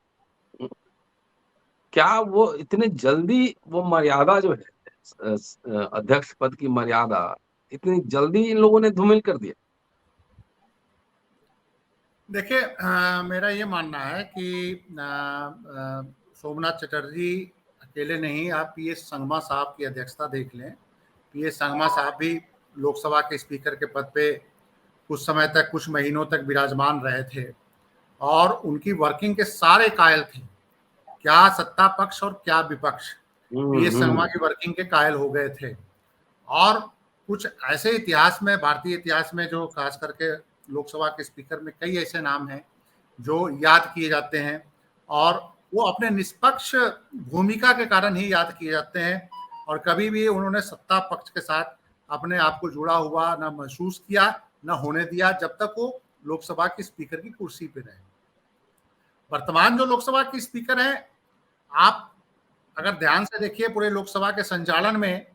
S3: क्या वो इतने जल्दी वो मर्यादा जो है, अध्यक्ष पद की मर्यादा, इतनी जल्दी इन लोगों ने धूमिल कर दिया?
S2: देखिए, मेरा ये मानना है कि सोमनाथ चटर्जी अकेले नहीं, आप पीएस संगमा साहब की अध्यक्षता देख लें। पीएस संगमा साहब भी लोकसभा के स्पीकर के पद पे कुछ समय तक, कुछ महीनों तक विराजमान रहे थे और उनकी वर्किंग के सारे कायल थे, क्या सत्ता पक्ष और क्या विपक्ष। पीएस संगमा की वर्किंग के कायल हो गए थे। और कुछ ऐसे इतिहास में, भारतीय इतिहास में, जो खास करके लोकसभा के स्पीकर में कई ऐसे नाम हैं जो याद किए जाते हैं, और वो अपने निष्पक्ष भूमिका के कारण ही याद किए जाते हैं। और कभी भी उन्होंने सत्ता पक्ष के साथ अपने आप को जुड़ा हुआ न महसूस किया, न होने दिया, जब तक वो लोकसभा की स्पीकर की कुर्सी पे रहे। वर्तमान जो लोकसभा की स्पीकर हैं, आप अगर ध्यान से देखिए पूरे लोकसभा के संचालन में,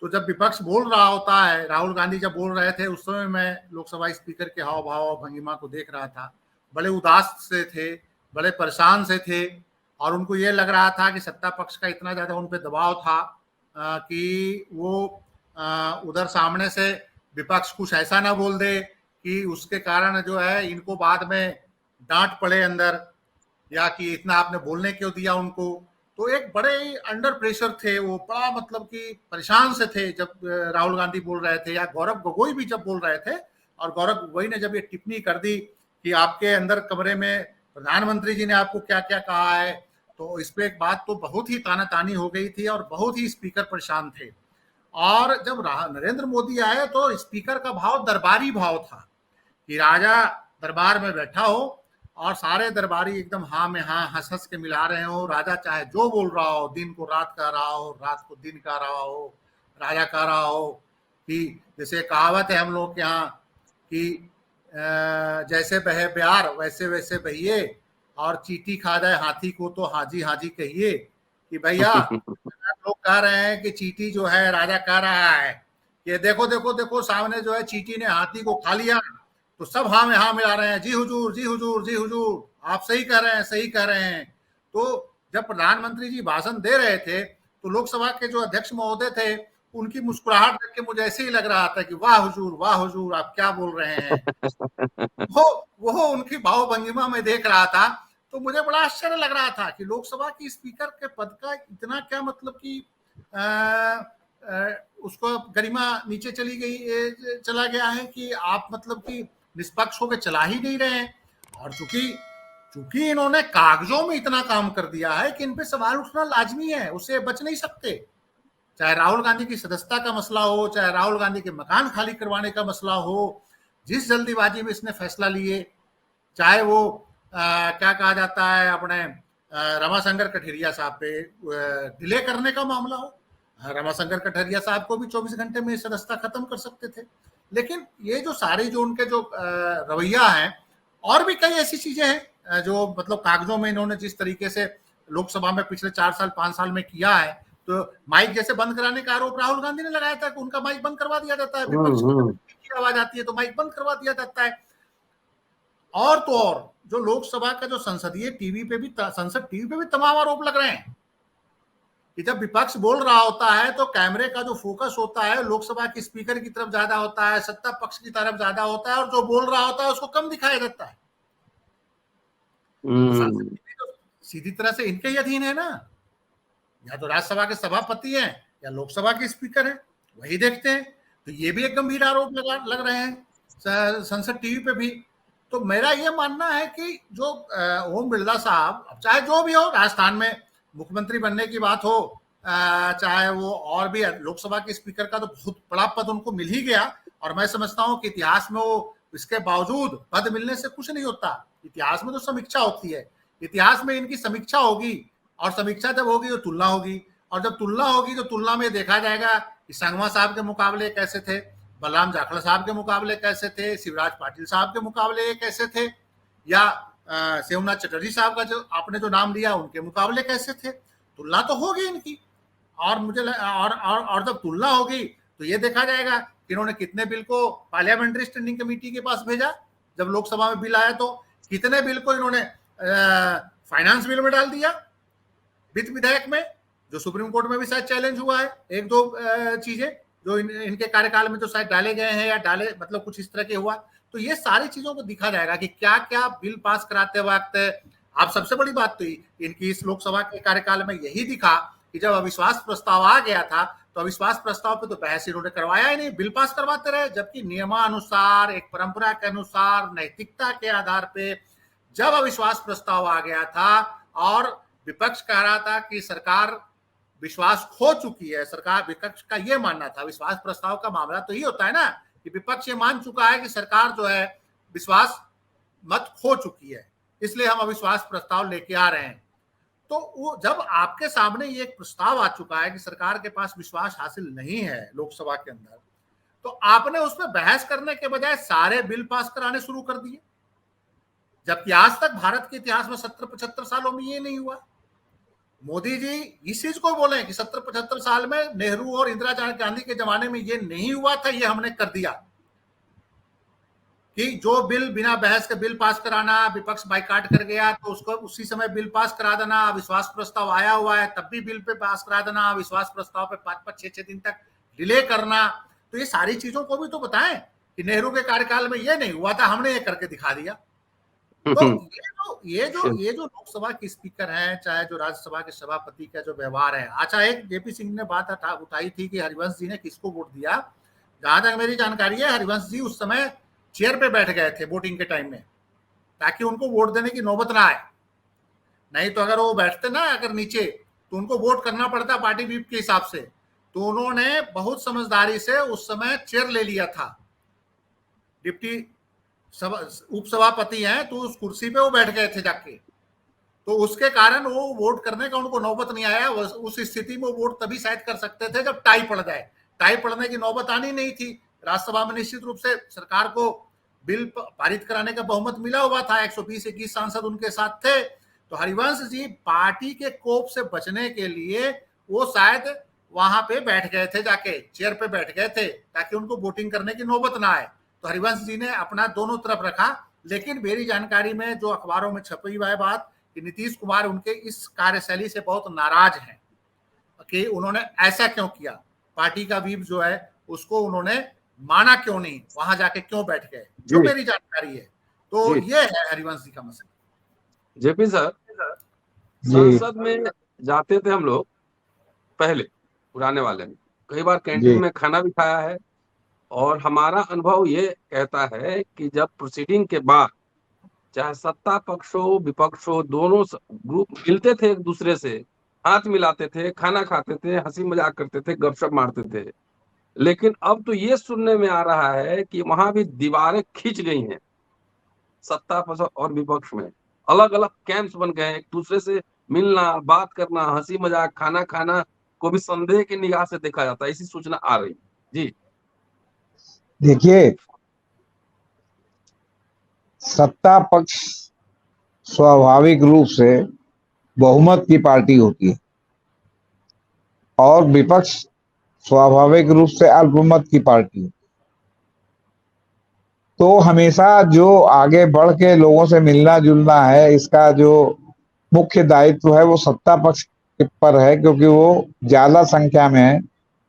S2: तो जब विपक्ष बोल रहा होता है, राहुल गांधी जब बोल रहे थे, उस समय मैं लोकसभा स्पीकर के हाव भाव भंगिमा को देख रहा था। बड़े उदास से थे, बड़े परेशान से थे, और उनको ये लग रहा था कि सत्ता पक्ष का इतना ज्यादा उन पर दबाव था कि वो उधर सामने से विपक्ष कुछ ऐसा ना बोल दे कि उसके कारण जो है इनको बाद में डांट पड़े अंदर, या कि इतना आपने बोलने क्यों दिया उनको। तो एक बड़े ही अंडर प्रेशर थे वो, बड़ा मतलब कि परेशान से थे जब राहुल गांधी बोल रहे थे, या गौरव गोगोई भी जब बोल रहे थे। और गौरव गोगोई ने जब ये टिप्पणी कर दी कि आपके अंदर कमरे में प्रधानमंत्री जी ने आपको क्या क्या कहा है, तो इस पे एक बात तो बहुत ही तानातानी हो गई थी और बहुत ही स्पीकर परेशान थे। और जब नरेंद्र मोदी आए तो स्पीकर का भाव दरबारी भाव था कि राजा दरबार में बैठा हो और सारे दरबारी एकदम हाँ में हाँ हंस हंस के मिला रहे हो। राजा चाहे जो बोल रहा हो, दिन को रात कह रहा हो, रात को दिन कह रहा हो, राजा कह रहा हो कि जैसे कहावत है हम लोग के यहाँ कि जैसे बहे प्यार वैसे वैसे बहिए, और चीटी खा जाए हाथी को तो हाजी हाजी कहिए। कि भैया लोग कह रहे हैं कि चीटी जो है, राजा कह रहा है कि देखो देखो देखो सामने जो है चीटी ने हाथी को खा लिया, तो सब हाँ में हाँ मिला रहे हैं, जी हुजूर जी हुजूर जी हुजूर, आप सही कह रहे हैं सही कह रहे हैं। तो जब प्रधानमंत्री जी भाषण दे रहे थे तो लोकसभा के जो अध्यक्ष महोदय थे, उनकी मुस्कुराहट देख के मुझे ऐसे ही लग रहा था कि वाह हुजूर आप क्या बोल रहे हैं। वो उनकी भाव भंगिमा में देख रहा था, तो मुझे बड़ा आश्चर्य लग रहा था कि लोकसभा की स्पीकर के पद का इतना क्या मतलब कि उसको गरिमा नीचे चली गई, चला गया है कि आप मतलब कि निष्पक्ष होकर चला ही नहीं रहे हैं। और चूंकि इन्होंने कागजों में इतना काम कर दिया है कि इन पे सवाल उठना लाजमी है, उससे बच नहीं सकते। चाहे राहुल गांधी की सदस्यता का मसला हो, चाहे राहुल गांधी के मकान खाली करवाने का मसला हो, जिस जल्दीबाजी में इसने फैसला लिए, चाहे वो क्या कहा जाता है अपने रमाशंकर कठेरिया साहब पे डिले करने का मामला हो। रमाशंकर कठेरिया साहब को भी 24 घंटे में सदस्यता खत्म कर सकते थे। लेकिन ये जो सारी जो उनके जो रवैया है, और भी कई ऐसी चीजें हैं जो मतलब कागजों में इन्होंने जिस तरीके से लोकसभा में पिछले 4 साल 5 साल में किया है, तो माइक जैसे बंद कराने का आरोप राहुल गांधी ने लगाया था कि उनका माइक बंद करवा दिया जाता है, विपक्ष की आवाज आती है तो माइक बंद करवा दिया जाता है। और तो और जो लोकसभा का जो संसदीय टीवी पे भी, संसद टीवी पे भी तमाम आरोप लग रहे हैं कि जब विपक्ष बोल रहा होता है तो कैमरे का जो फोकस होता है लोकसभा की स्पीकर की तरफ ज्यादा होता है, सत्ता पक्ष की तरफ ज्यादा होता है, और जो बोल रहा होता है उसको कम दिखाया जाता है। तो सीधी तरह से इनके ही अधीन है ना, या तो राज्यसभा के सभापति हैं या लोकसभा के स्पीकर हैं, वही देखते हैं। तो ये भी एक गंभीर आरोप लग रहे हैं संसद टीवी पे भी। तो मेरा ये मानना है कि जो ओम बिरला साहब, अब चाहे जो भी हो, राजस्थान में मुख्यमंत्री बनने की बात हो, चाहे वो और भी लोकसभा के स्पीकर का तो बहुत बड़ा पद उनको मिल ही गया, और मैं समझता हूँ कि इतिहास में वो इसके बावजूद पद मिलने से कुछ नहीं होता। इतिहास में तो समीक्षा होती है, इतिहास में इनकी समीक्षा होगी, और समीक्षा जब होगी तो तुलना होगी, और जब तुलना होगी तो तुलना में देखा जाएगा कि संगमा साहब के मुकाबले कैसे थे, बलराम जाखड़ साहब के मुकाबले कैसे थे, शिवराज पाटिल साहब के मुकाबले कैसे थे, या शिवनाथ चटर्जी साहब का जो आपने जो नाम लिया उनके मुकाबले कैसे थे। तुलना तो होगी इनकी, और मुझे और जब तुलना होगी तो ये देखा जाएगा कि इन्होंने कितने बिल को पार्लियामेंट्री स्टैंडिंग कमेटी के पास भेजा, जब लोकसभा में बिल आया तो कितने बिल को इन्होंने फाइनेंस बिल में डाल दिया, वित्त विधेयक में, जो सुप्रीम कोर्ट में भी शायद चैलेंज हुआ है, एक दो चीजें जो इनके कार्यकाल में तो शायद डाले गए हैं, या डाले मतलब कुछ इस तरह के हुआ। तो ये सारी चीजों को दिखा जाएगा कि क्या क्या बिल पास कराते वक्त। आप सबसे बड़ी बात तो इनकी इस लोकसभा के कार्यकाल में यही दिखा कि जब अविश्वास प्रस्ताव आ गया था तो अविश्वास प्रस्ताव पे तो बहस इन्होंने करवाया ही नहीं, बिल पास करवाते रहे, जबकि नियमानुसार, एक परंपरा के अनुसार, नैतिकता के आधार पे जब अविश्वास प्रस्ताव आ गया था और विपक्ष कह रहा था कि सरकार विश्वास खो चुकी है, सरकार, विपक्ष का ये मानना था, विश्वास प्रस्ताव का मामला तो ही होता है ना कि विपक्ष ये मान चुका है कि सरकार जो है विश्वास मत खो चुकी है, इसलिए हम अविश्वास प्रस्ताव लेके आ रहे हैं। तो वो जब आपके सामने ये एक प्रस्ताव आ चुका है कि सरकार के पास विश्वास हासिल नहीं है लोकसभा के अंदर, तो आपने उस पर बहस करने के बजाय सारे बिल पास कराने शुरू कर दिए, जबकि आज तक भारत के इतिहास में 70-75 सालों में ये नहीं हुआ। मोदी जी इस चीज को बोले कि 70-75 साल में नेहरू और इंदिरा गांधी के जमाने में ये नहीं हुआ था, ये हमने कर दिया कि जो बिल बिना बहस के बिल पास कराना, विपक्ष बाइकाट कर गया तो उसको उसी समय बिल पास करा देना, विश्वास प्रस्ताव आया हुआ है तब भी बिल पे पास करा देना, विश्वास प्रस्ताव पे 5-5, 6-6 दिन तक डिले करना। तो ये सारी चीजों को भी तो बताएं कि नेहरू के कार्यकाल में ये नहीं हुआ था, हमने ये करके दिखा दिया। तो ये जो लोकसभा के स्पीकर हैं, चाहे जो राज्यसभा के सभापति का जो व्यवहार है। अच्छा, एक जेपी सिंह ने बात उठाई थी कि हरिवंश जी ने किसको वोट दिया। जहां तक मेरी जानकारी है, हरिवंश जी उस समय चेयर पे बैठ गए थे वोटिंग के टाइम में, ताकि उनको वोट देने की नौबत ना आए। नहीं तो अगर वो बैठते ना अगर नीचे, तो उनको वोट करना पड़ता पार्टी व्हिप के हिसाब से। तो उन्होंने बहुत समझदारी से उस समय चेयर ले लिया था, डिप्टी उपसभापति हैं तो उस कुर्सी पे वो बैठ गए थे जाके, तो उसके कारण वो वोट करने का उनको नौबत नहीं आया। उस स्थिति में वोट तभी शायद कर सकते थे जब टाई पड़ जाए, टाई पड़ने की नौबत आनी नहीं थी। राज्यसभा में निश्चित रूप से सरकार को बिल पारित कराने का बहुमत मिला हुआ था, 120-121 सांसद उनके साथ थे। तो हरिवंश जी पार्टी के कोप से बचने के लिए वो शायद वहां पे बैठ गए थे, जाके चेयर पे बैठ गए थे ताकि उनको वोटिंग करने की नौबत ना आए। तो हरिवंश जी ने अपना दोनों तरफ रखा। लेकिन मेरी जानकारी में जो अखबारों में छपी हुई है बात कि नीतीश कुमार उनके इस कार्यशैली से बहुत नाराज हैं कि उन्होंने ऐसा क्यों किया, पार्टी का व्हिप जो है उसको उन्होंने माना क्यों नहीं, वहां जाके क्यों बैठ गए, जो मेरी जानकारी है। तो ये है हरिवंश जी का मसला।
S3: जेपी सर, संसद में जाते थे हम लोग पहले, पुराने वाले में, कई बार कैंटीन में खाना भी खाया है, और हमारा अनुभव ये कहता है कि जब प्रोसीडिंग के बाद चाहे सत्ता पक्ष हो विपक्ष हो, दोनों ग्रुप मिलते थे, एक दूसरे से हाथ मिलाते थे, खाना खाते थे, हंसी मजाक करते थे, गपशप मारते थे। लेकिन अब तो ये सुनने में आ रहा है कि वहां भी दीवारें खींच गई हैं, सत्ता पक्ष और विपक्ष में अलग अलग कैंप्स बन गए हैं, एक दूसरे से मिलना, बात करना, हंसी मजाक, खाना खाना को भी संदेह की निगाह से देखा जाता है। ऐसी सूचना आ रही जी।
S1: देखिए, सत्ता पक्ष स्वाभाविक रूप से बहुमत की पार्टी होती है और विपक्ष स्वाभाविक रूप से अल्पमत की पार्टी है। तो हमेशा जो आगे बढ़ के लोगों से मिलना जुलना है, इसका जो मुख्य दायित्व है वो सत्ता पक्ष पर है, क्योंकि वो ज्यादा संख्या में है,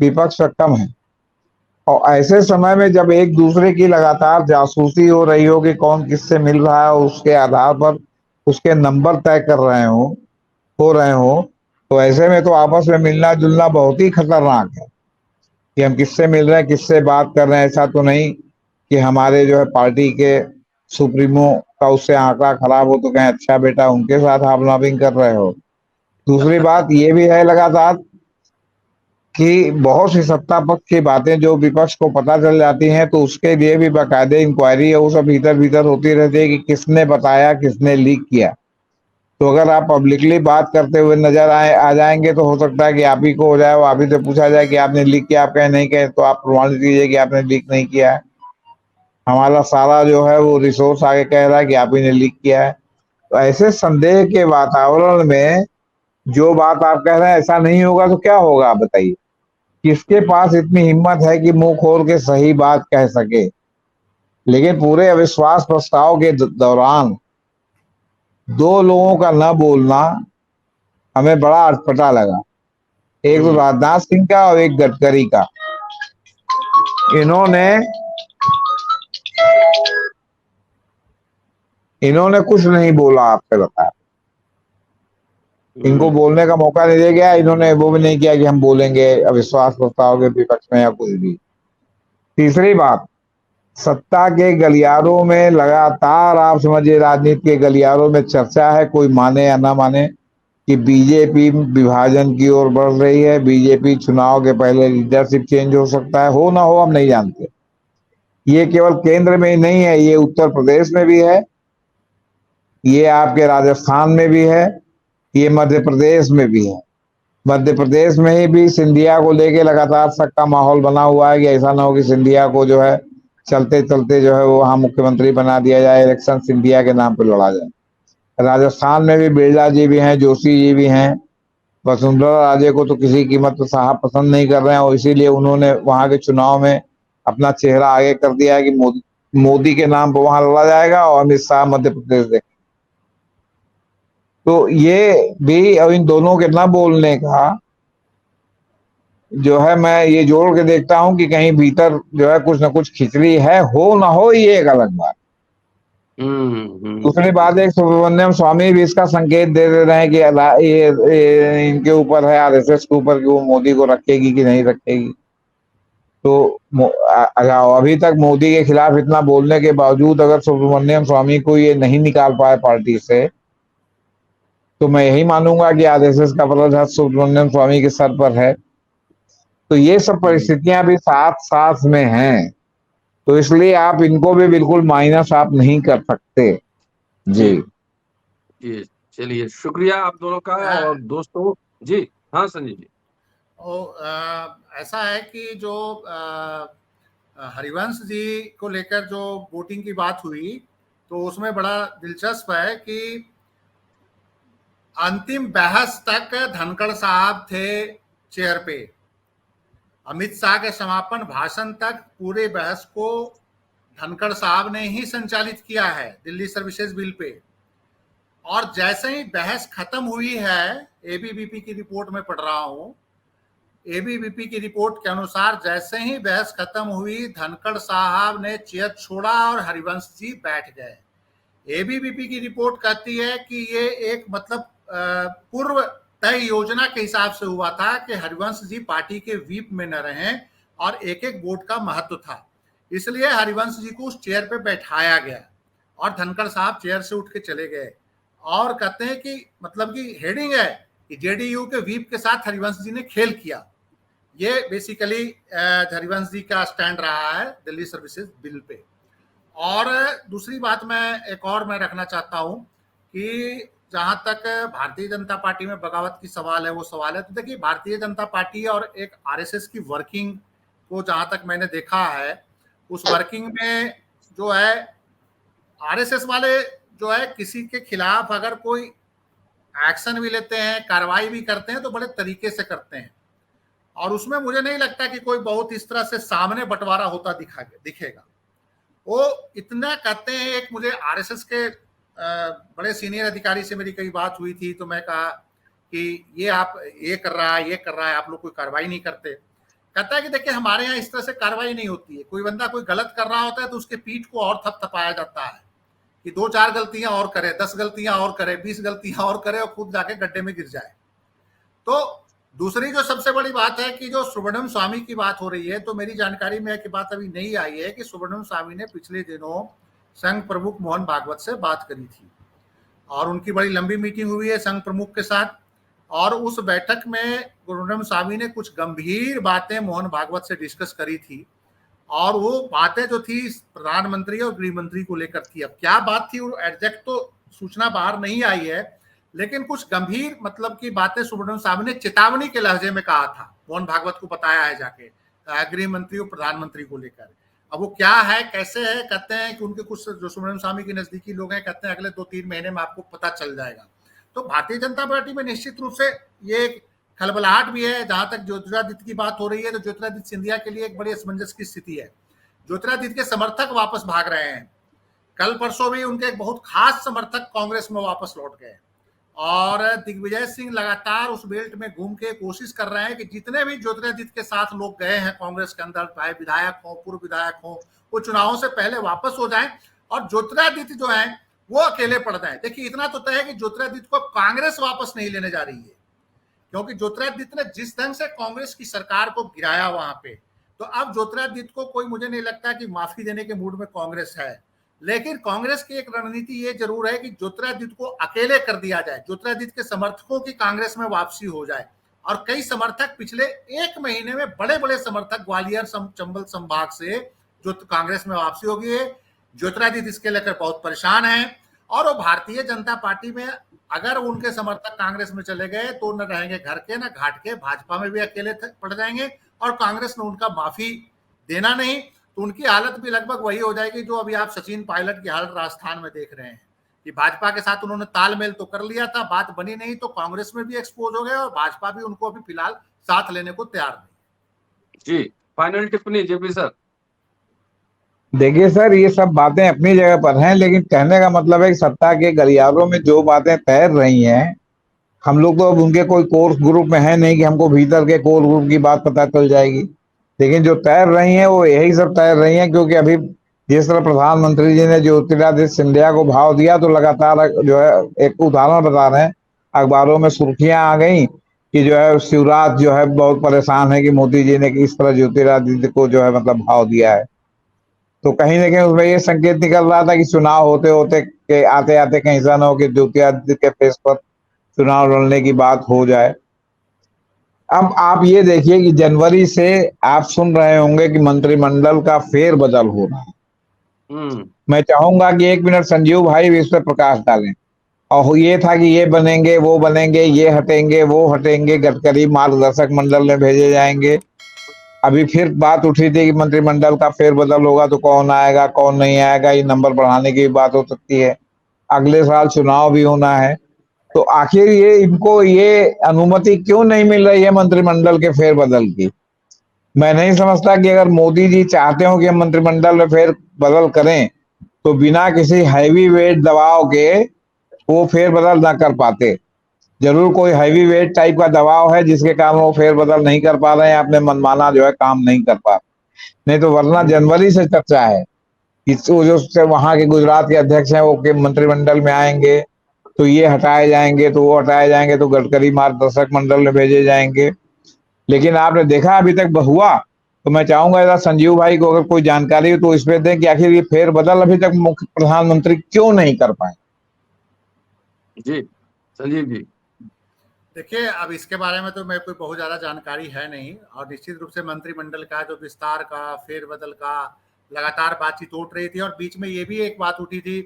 S1: विपक्ष कम है। और ऐसे समय में जब एक दूसरे की लगातार जासूसी हो रही हो कि कौन किससे मिल रहा है, उसके आधार पर उसके नंबर तय कर रहे हो रहे हो, तो ऐसे में तो आपस में मिलना जुलना बहुत ही खतरनाक है कि हम किससे मिल रहे हैं, किससे बात कर रहे हैं। ऐसा तो नहीं कि हमारे जो है पार्टी के सुप्रीमो का उससे आंकड़ा खराब हो तो कहें अच्छा बेटा उनके साथ आप लॉबिंग कर रहे हो। दूसरी बात ये भी है लगातार कि बहुत सी सत्ता पक्ष की बातें जो विपक्ष को पता चल जाती हैं तो उसके लिए भी बाकायदे इंक्वायरी है, वो सब भीतर भीतर होती रहती है कि किसने बताया, किसने लीक किया। तो अगर आप पब्लिकली बात करते हुए नजर आ जाएंगे तो हो सकता है कि आप ही को हो जाए, वो आप ही से पूछा जाए कि आपने लीक किया, आप कहें नहीं कहे तो आप प्रमाणित कीजिए कि आपने लीक नहीं किया है। हमारा सारा जो है वो रिसोर्स आगे कह रहा है कि आप ही ने लीक किया है। तो ऐसे संदेह के वातावरण में जो बात आप कह रहे हैं ऐसा नहीं होगा तो क्या होगा, आप बताइए। किसके पास इतनी हिम्मत है कि मुंह खोल के सही बात कह सके। लेकिन पूरे अविश्वास प्रस्ताव के दौरान दो लोगों का न बोलना हमें बड़ा अटपटा लगा। एक तो राजनाथ सिंह का और एक गडकरी का। इन्होंने कुछ नहीं बोला, आपसे बताया। इनको बोलने का मौका नहीं दिया गया। इन्होंने वो भी नहीं किया कि हम बोलेंगे अविश्वास प्रस्ताव के विपक्ष में या कुछ भी। तीसरी बात, सत्ता के गलियारों में लगातार आप समझिए राजनीति के गलियारों में चर्चा है, कोई माने या ना माने, कि बीजेपी विभाजन की ओर बढ़ रही है। बीजेपी चुनाव के पहले लीडरशिप चेंज हो सकता है, हो ना हो हम नहीं जानते। ये केवल केंद्र में ही नहीं है, ये उत्तर प्रदेश में भी है, ये आपके राजस्थान में भी है, ये मध्य प्रदेश में भी है। मध्य प्रदेश में ही भी सिंधिया को लेके लगातार शक का माहौल बना हुआ है कि ऐसा ना हो कि सिंधिया को जो है चलते चलते जो है वो वहां मुख्यमंत्री बना दिया जाए, इलेक्शन सिंधिया के नाम पर लड़ा जाए। राजस्थान में भी बिरला जी भी हैं, जोशी जी भी हैं। वसुंधरा राजे को तो किसी कीमत पर साहब पसंद नहीं कर रहे हैं और इसीलिए उन्होंने वहां के चुनाव में अपना चेहरा आगे कर दिया है कि मोदी के नाम पर वहां लड़ा जाएगा और अमित शाह मध्य प्रदेश देख। तो ये भी, और इन दोनों के ना बोलने का जो है, मैं ये जोड़ के देखता हूं कि कहीं भीतर जो है कुछ ना कुछ खिचड़ी है, हो ना हो ये एक अलग बात। दूसरी बात, एक सुब्रमण्यम स्वामी भी इसका संकेत दे रहे हैं कि ये इनके ऊपर है, आरएसएस के ऊपर, कि वो मोदी को रखेगी कि नहीं रखेगी। तो अभी तक मोदी के खिलाफ इतना बोलने के बावजूद अगर सुब्रमण्यम स्वामी को ये नहीं निकाल पाए पार्टी से, तो मैं यही मानूंगा कि आरएसएस का पलड़ा सुब्रमण्यम स्वामी के सर पर है। तो ये सब परिस्थितियां भी साथ साथ में हैं, तो इसलिए आप इनको भी बिल्कुल माइनस आप नहीं कर सकते। जी
S3: जी, चलिए शुक्रिया आप दोनों का। और दोस्तों, जी हाँ संजय जी।
S2: ऐसा है कि जो हरिवंश जी को लेकर जो वोटिंग की बात हुई, तो उसमें बड़ा दिलचस्प है कि अंतिम बहस तक धनखड़ साहब थे चेयर पे। अमित शाह के समापन भाषण तक पूरे बहस को धनखड़ साहब ने ही संचालित किया है दिल्ली सर्विसेज बिल पे। और जैसे ही बहस खत्म हुई है, एबीवीपी की रिपोर्ट में पढ़ रहा हूं, एबीवीपी की रिपोर्ट के अनुसार जैसे ही बहस खत्म हुई, धनखड़ साहब ने चेयर छोड़ा और हरिवंश जी बैठ गए। एबीवीपी की रिपोर्ट कहती है कि ये एक मतलब पूर्व तय योजना के हिसाब से हुआ था कि हरिवंश जी पार्टी के व्हीप में न रहें और एक एक वोट का महत्व था, इसलिए हरिवंश जी को उस चेयर पे बैठाया गया और धनखड़ साहब चेयर से उठ के चले गए। और कहते हैं कि मतलब कि हेडिंग है कि जेडीयू के व्हीप के साथ हरिवंश जी ने खेल किया। ये बेसिकली हरिवंश जी का स्टैंड रहा है दिल्ली सर्विसेज बिल पे। और दूसरी बात एक और मैं रखना चाहता हूं कि जहां तक भारतीय जनता पार्टी में बगावत की सवाल है, वो सवाल है, तो देखिए भारतीय जनता पार्टी और एक आरएसएस की वर्किंग को जहां तक मैंने देखा है, उस वर्किंग में जो है आरएसएस वाले जो है किसी के खिलाफ अगर कोई एक्शन भी लेते हैं, कार्रवाई भी करते हैं, तो बड़े तरीके से करते हैं। और उसमें मुझे नहीं लगता कि कोई बहुत इस तरह से सामने बंटवारा होता दिखेगा। वो इतना कहते हैं, एक मुझे आरएसएस के बड़े सीनियर अधिकारी से मेरी कई बात हुई थी, तो मैं कहा कि ये आप ये कर रहा है, आप लोग कोई कार्रवाई नहीं करते। कहता है कि देखिए हमारे यहाँ इस तरह से कार्रवाई नहीं होती है। कोई बंदा कोई गलत कर रहा होता है तो उसके पीठ को और थपथपाया जाता है कि 2-4 गलतियां और करे, 10 गलतियां और करे, 20 गलतियां और करे और खुद जाके गड्ढे में गिर जाए। तो दूसरी जो सबसे बड़ी बात है कि जो सुब्रमण्यम स्वामी की बात हो रही है, तो मेरी जानकारी में एक बात अभी नहीं आई है कि सुब्रमण्यम स्वामी ने पिछले दिनों संघ प्रमुख मोहन भागवत से बात करी थी और उनकी बड़ी लंबी मीटिंग हुई है संघ प्रमुख के साथ। और उस बैठक में गुरुनानक स्वामी ने कुछ गंभीर बातें मोहन भागवत से डिस्कस करी थी, और वो बातें जो थी प्रधानमंत्री और गृह मंत्री को लेकर थी। अब क्या बात थी, वो एग्जैक्ट तो सूचना बाहर नहीं आई है, लेकिन कुछ गंभीर मतलब की बातें सुब्रमण्यम स्वामी ने चेतावनी के लहजे में कहा था, मोहन भागवत को बताया है जाके गृह मंत्री और प्रधानमंत्री को लेकर। अब वो क्या है, कैसे है, कहते हैं कि उनके कुछ जो सुब्रमण्यम स्वामी के नजदीकी लोग हैं, कहते हैं अगले 2-3 महीने में आपको पता चल जाएगा। तो भारतीय जनता पार्टी में निश्चित रूप से ये एक खलबलाहट भी है। जहां तक ज्योतिरादित्य की बात हो रही है, तो ज्योतिरादित्य सिंधिया के लिए एक बड़ी असमंजस की स्थिति है। ज्योतिरादित्य के समर्थक वापस भाग रहे हैं। कल परसों भी उनके एक बहुत खास समर्थक कांग्रेस में वापस लौट गए, और दिग्विजय सिंह लगातार उस बेल्ट में घूम के कोशिश कर रहे हैं कि जितने भी ज्योतिरादित्य के साथ लोग गए हैं कांग्रेस के अंदर, चाहे विधायक हो, पूर्व विधायक हो, वो चुनावों से पहले वापस हो जाएं और ज्योतिरादित्य जो है वो अकेले पड़ जाए। देखिए, इतना तो तय है कि ज्योतिरादित्य को कांग्रेस वापस नहीं लेने जा रही है, क्योंकि ज्योतिरादित्य ने जिस ढंग से कांग्रेस की सरकार को गिराया वहां पे, तो अब ज्योतिरादित्य को कोई, मुझे नहीं लगता कि माफी देने के मूड में कांग्रेस है। लेकिन कांग्रेस की एक रणनीति ये जरूर है कि ज्योतिरादित्य को अकेले कर दिया जाए, ज्योतिरादित्य के समर्थकों की कांग्रेस में वापसी हो जाए। और कई समर्थक पिछले 1 महीने में, बड़े बड़े समर्थक ग्वालियर चंबल संभाग से जो कांग्रेस में वापसी होगी है, ज्योतिरादित्य इसके लेकर बहुत परेशान है। और वो भारतीय जनता पार्टी में अगर उनके समर्थक कांग्रेस में चले गए तो न रहेंगे घर के न घाट के, भाजपा में भी अकेले पड़ जाएंगे, और कांग्रेस ने उनका माफी देना नहीं, तो उनकी हालत भी लगभग वही हो जाएगी जो अभी आप सचिन पायलट की हालत राजस्थान में देख रहे हैं कि भाजपा के साथ उन्होंने तालमेल तो कर लिया था, बात बनी नहीं, तो कांग्रेस में भी एक्सपोज हो गए और भाजपा भी उनको अभी फिलहाल साथ लेने को तैयार नहीं।
S3: जी, फाइनल टिप्पणी जेपी सर।
S1: देखिए सर, ये सब बातें अपनी जगह पर हैं, लेकिन कहने का मतलब है कि सत्ता के गलियारों में जो बातें तैर रही हैं, हम लोग तो अब उनके कोई कोर ग्रुप में है नहीं कि हमको भीतर के कोर ग्रुप की बात पता चल जाएगी। लेकिन जो तैर रही हैं वो यही सब तैर रही हैं, क्योंकि अभी जिस तरह प्रधानमंत्री जी ने ज्योतिरादित्य सिंधिया को भाव दिया, तो लगातार जो है एक उदाहरण बता रहे हैं, अखबारों में सुर्खियां आ गई कि जो है शिवराज जो है बहुत परेशान है कि मोदी जी ने किस तरह ज्योतिरादित्य को जो है मतलब भाव दिया है। तो कहीं ना कहीं उसमें ये संकेत निकल रहा था कि चुनाव होते होते के आते आते कहीं ऐसा ना हो कि ज्योतिरादित्य के फेस पर चुनाव लड़ने की बात हो जाए। अब आप ये देखिए कि जनवरी से आप सुन रहे होंगे कि मंत्रिमंडल का फेरबदल हो रहा है। मैं चाहूंगा कि 1 मिनट संजीव भाई भी इस पर प्रकाश डालें। और ये था कि ये बनेंगे, वो बनेंगे, ये हटेंगे, वो हटेंगे, गडकरी मार्गदर्शक मंडल में भेजे जाएंगे। अभी फिर बात उठी थी कि मंत्रिमंडल का फेरबदल होगा तो कौन आएगा कौन नहीं आएगा, ये नंबर बढ़ाने की बात हो सकती है। अगले साल चुनाव भी होना है, तो आखिर ये इनको ये अनुमति क्यों नहीं मिल रही है मंत्रिमंडल के फेरबदल की? मैं नहीं समझता कि अगर मोदी जी चाहते हो कि हम मंत्रिमंडल में फेरबदल करें, तो बिना किसी हैवी वेट दबाव के वो फेरबदल ना कर पाते। जरूर कोई हैवी वेट टाइप का दबाव है जिसके कारण वो फेरबदल नहीं कर पा रहे हैं, अपने मनमाना जो है काम नहीं कर पा रहे। नहीं तो वरना जनवरी से चर्चा है कि जो वहां के गुजरात के अध्यक्ष हैं वो के मंत्रिमंडल में आएंगे तो ये हटाए जाएंगे, तो वो हटाए जाएंगे, तो गडकरी मार्गदर्शक मंडल में भेजे जाएंगे। लेकिन आपने देखा अभी तक हुआ? तो मैं चाहूंगा ऐसा संजीव भाई को अगर कोई जानकारी हो तो इस पे दें कि आखिर ये फेरबदल अभी तक मुख्य प्रधानमंत्री क्यों नहीं कर पाए।
S3: जी संजीव जी।
S2: देखिए, अब इसके बारे में तो मेरे को बहुत ज़्यादा जानकारी है नहीं, और निश्चित रूप से मंत्रिमंडल का जो विस्तार का, फेरबदल का लगातार बातचीत उठ रही थी, और बीच में ये भी एक बात उठी थी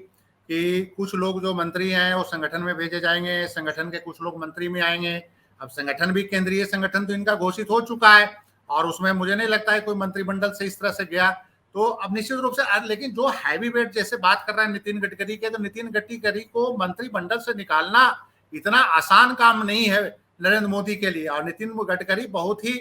S2: कि कुछ लोग जो मंत्री हैं वो संगठन में भेजे जाएंगे, संगठन के कुछ लोग मंत्री में आएंगे। अब संगठन भी केंद्रीय संगठन तो इनका घोषित हो चुका है, और उसमें मुझे नहीं लगता है कोई मंत्रिमंडल से इस तरह से गया। तो अब निश्चित रूप से लेकिन जो हैवी वेट जैसे बात कर रहा है नितिन गडकरी के, तो नितिन गडकरी को मंत्रिमंडल से निकालना इतना आसान काम नहीं है नरेंद्र मोदी के लिए। और नितिन गडकरी बहुत ही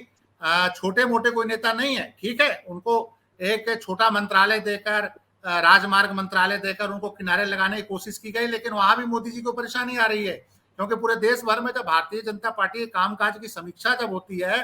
S2: छोटे मोटे कोई नेता नहीं है, ठीक है, उनको एक छोटा मंत्रालय देकर, राजमार्ग मंत्रालय देकर उनको किनारे लगाने की कोशिश की गई, लेकिन वहां भी मोदी जी को परेशानी आ रही है, क्योंकि पूरे देश भर में जब भारतीय जनता पार्टी के कामकाज की समीक्षा जब होती है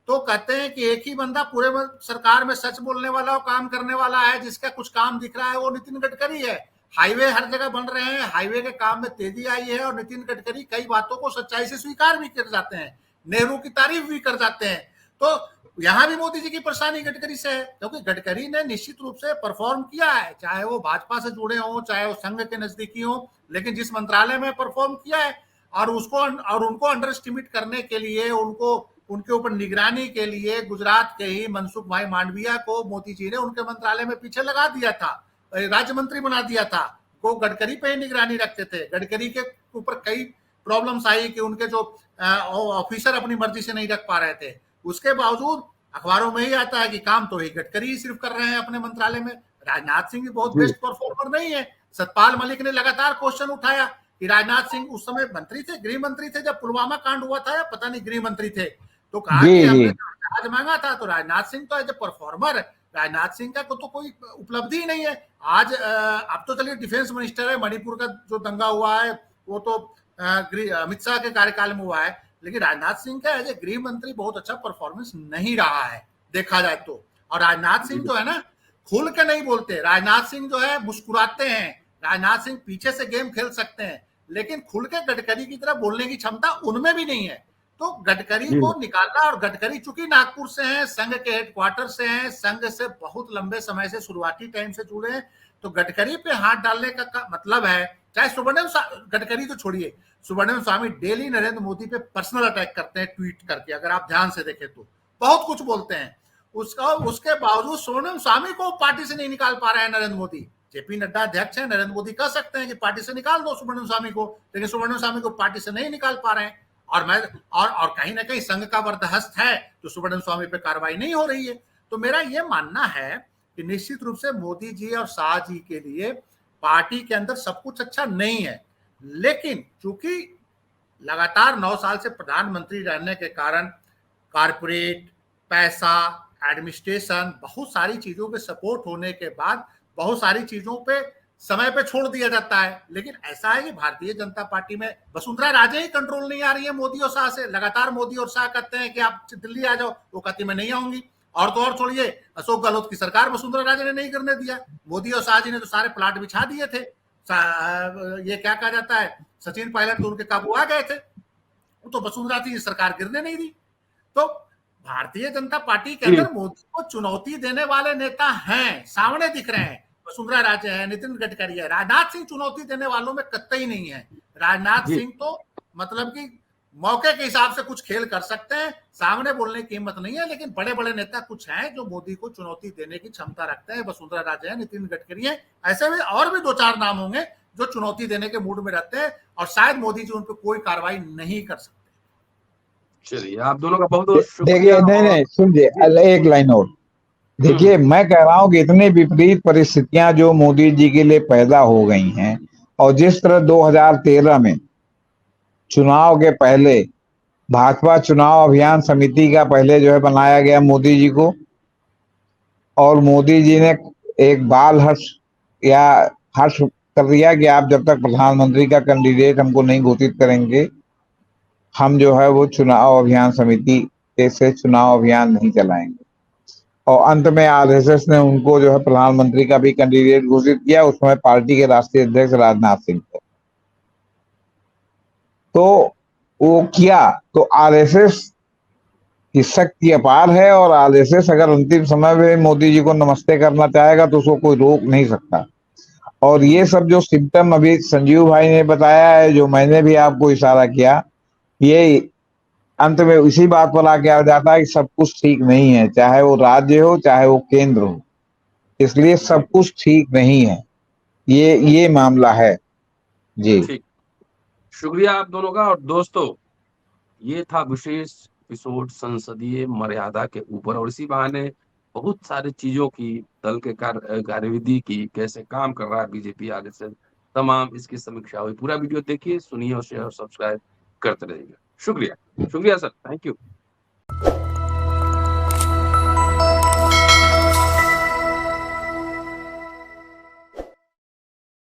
S2: तो कहते हैं कि एक ही बंदा पूरे सरकार में सच बोलने वाला और काम करने वाला है, जिसका कुछ काम दिख रहा है, वो नितिन गडकरी है। हाईवे हर जगह बन रहे हैं, हाईवे के काम में तेजी आई है, और नितिन गडकरी कई बातों को सच्चाई से स्वीकार भी कर जाते हैं, नेहरू की तारीफ भी कर जाते हैं। तो यहां भी मोदी जी की परेशानी गडकरी से है, क्योंकि गडकरी ने निश्चित रूप से परफॉर्म किया है, चाहे वो भाजपा से जुड़े हों, चाहे वो संघ के नजदीकी हों, लेकिन जिस मंत्रालय में परफॉर्म किया है, और उनको अंडर एस्टिमेट करने के लिए, उनके ऊपर निगरानी के लिए गुजरात के ही मनसुख भाई मांडविया को मोदी जी ने उनके मंत्रालय में पीछे लगा दिया था, राज्य मंत्री बना दिया था। वो गडकरी पे ही निगरानी रखते थे। गडकरी के ऊपर कई प्रॉब्लम्स आई कि उनके जो ऑफिसर अपनी मर्जी से नहीं रख पा रहे थे। उसके बावजूद अखबारों में ही आता है कि काम तो ही गडकरी ही सिर्फ कर रहे हैं अपने मंत्रालय में। राजनाथ सिंह भी बहुत बेस्ट परफॉर्मर नहीं है। सतपाल मलिक ने लगातार क्वेश्चन उठाया कि राजनाथ सिंह उस समय मंत्री थे, गृह मंत्री थे जब पुलवामा कांड हुआ था, या पता नहीं गृह मंत्री थे, तो कहा कि हमने जहाज मांगा था। तो राजनाथ सिंह तो as a performer, Rajnath Singh का तो कोई उपलब्धि ही नहीं है। आज अब तो चलिए डिफेंस मिनिस्टर है, मणिपुर का जो दंगा हुआ है वो तो अमित शाह के कार्यकाल में हुआ है, लेकिन राजनाथ सिंह का एज ए गृह मंत्री बहुत अच्छा परफॉर्मेंस नहीं रहा है देखा जाए तो। और राजनाथ सिंह जो है ना, खुल के नहीं बोलते। राजनाथ सिंह जो है मुस्कुराते हैं। राजनाथ सिंह पीछे से गेम खेल सकते हैं, लेकिन खुल के गडकरी की तरह बोलने की क्षमता उनमें भी नहीं है। तो गडकरी को निकालना, और गडकरी चूंकि नागपुर से हैं, संघ के हेडक्वार्टर से हैं, संघ से बहुत लंबे समय से शुरुआती टाइम से जुड़े हैं, तो गडकरी पे हाथ डालने का मतलब है, चाहे सुब्रमण्यम गडकरी तो छोड़िए, सुब्रमण्यम स्वामी डेली नरेंद्र मोदी पे पर्सनल अटैक करते हैं ट्वीट करके, अगर आप ध्यान से देखें तो बहुत कुछ बोलते हैं। उसके बावजूद सुब्रमण्यम स्वामी को पार्टी से नहीं निकाल पा रहे हैं नरेंद्र मोदी। जेपी नड्डा अध्यक्ष है, नरेंद्र मोदी कह सकते हैं कि पार्टी से निकाल दो सुब्रमण्यम स्वामी को, लेकिन सुब्रमण्यम स्वामी को पार्टी से नहीं निकाल पा रहे हैं। और कहीं ना कहीं संघ का बर्दाश्त है तो सुब्रमण्यम स्वामी पे कार्रवाई नहीं हो रही है। तो मेरा ये मानना है कि निश्चित रूप से मोदी जी और शाह जी के लिए पार्टी के अंदर सब कुछ अच्छा नहीं है, लेकिन चूंकि लगातार 9 साल से प्रधानमंत्री रहने के कारण कारपोरेट, पैसा, एडमिनिस्ट्रेशन, बहुत सारी चीजों के सपोर्ट होने के बाद बहुत सारी चीजों पे समय पे छोड़ दिया जाता है। लेकिन ऐसा है कि भारतीय जनता पार्टी में वसुंधरा राजे ही कंट्रोल नहीं आ रही है मोदी और शाह से। लगातार मोदी और शाह कहते हैं कि आप दिल्ली आ जाओ, वो कहती मैं नहीं आऊंगी। और तो और छोड़िए, अशोक गहलोत की सरकार वसुंधरा राजे ने नहीं करने दिया। मोदी और शाह जी ने तो सारे प्लाट बिछा दिए थे। ये क्या कहा जाता है, सचिन पायलट तो उनके काबू आ गए थे, तो वसुंधरा जी सरकार गिरने नहीं दी। तो भारतीय जनता पार्टी के अंदर मोदी को चुनौती देने वाले नेता हैं, सामने दिख रहे हैं। वसुंधरा राजे है, नितिन गडकरी है। राजनाथ सिंह चुनौती देने वालों में कतई नहीं है। राजनाथ सिंह तो मतलब कि मौके के हिसाब से कुछ खेल कर सकते हैं, सामने बोलने की हिम्मत नहीं है। लेकिन बड़े बड़े नेता कुछ हैं जो मोदी को चुनौती देने की क्षमता रखते हैं। वसुंधरा राजे है, नितिन गडकरी है, ऐसे में और भी 2-4 नाम होंगे जो चुनौती देने के मूड में रहते हैं, और शायद मोदी जी उन पर कोई कार्रवाई नहीं कर सकते।
S3: चलिए, आप दोनों का बहुत बहुत शुक्रिया।
S1: देखिए, नहीं सुनिए, एक लाइन और देखिए, मैं कह रहा हूं कि इतनी विपरीत परिस्थितियां जो मोदी जी के लिए पैदा हो गई हैं, और जिस तरह 2013 में चुनाव के पहले भाजपा चुनाव अभियान समिति का पहले जो है बनाया गया मोदी जी को, और मोदी जी ने एक बाल हर्ष कर दिया कि आप जब तक प्रधानमंत्री का कैंडिडेट हमको नहीं घोषित करेंगे, हम जो है वो चुनाव अभियान समिति से चुनाव अभियान नहीं चलाएंगे। और अंत में आरएसएस ने उनको जो है प्रधानमंत्री का भी कैंडिडेट घोषित किया, उसमें पार्टी के राष्ट्रीय अध्यक्ष राजनाथ सिंह थे। तो वो किया, तो आरएसएस की शक्ति अपार है, और आरएसएस अगर अंतिम समय में मोदी जी को नमस्ते करना चाहेगा तो उसको कोई रोक नहीं सकता। और ये सब जो सिम्टम अभी संजीव भाई ने बताया है, जो मैंने भी आपको इशारा किया, ये अंत में इसी बात पर आके आ जाता है कि सब कुछ ठीक नहीं है, चाहे वो राज्य हो चाहे वो केंद्र हो। इसलिए सब कुछ ठीक नहीं है, ये मामला है जी।
S3: ठीक, शुक्रिया आप दोनों का। और दोस्तों, ये था विशेष एपिसोड संसदीय मर्यादा के ऊपर, और इसी बहाने बहुत सारी चीजों की, दल के कार्यविधि की, कैसे काम कर रहा है बीजेपी आगे से, तमाम इसकी समीक्षा हुई। पूरा वीडियो देखिए, सुनिए और शेयर और सब्सक्राइब करते रहिएगा। शुक्रिया सर, थैंक यू।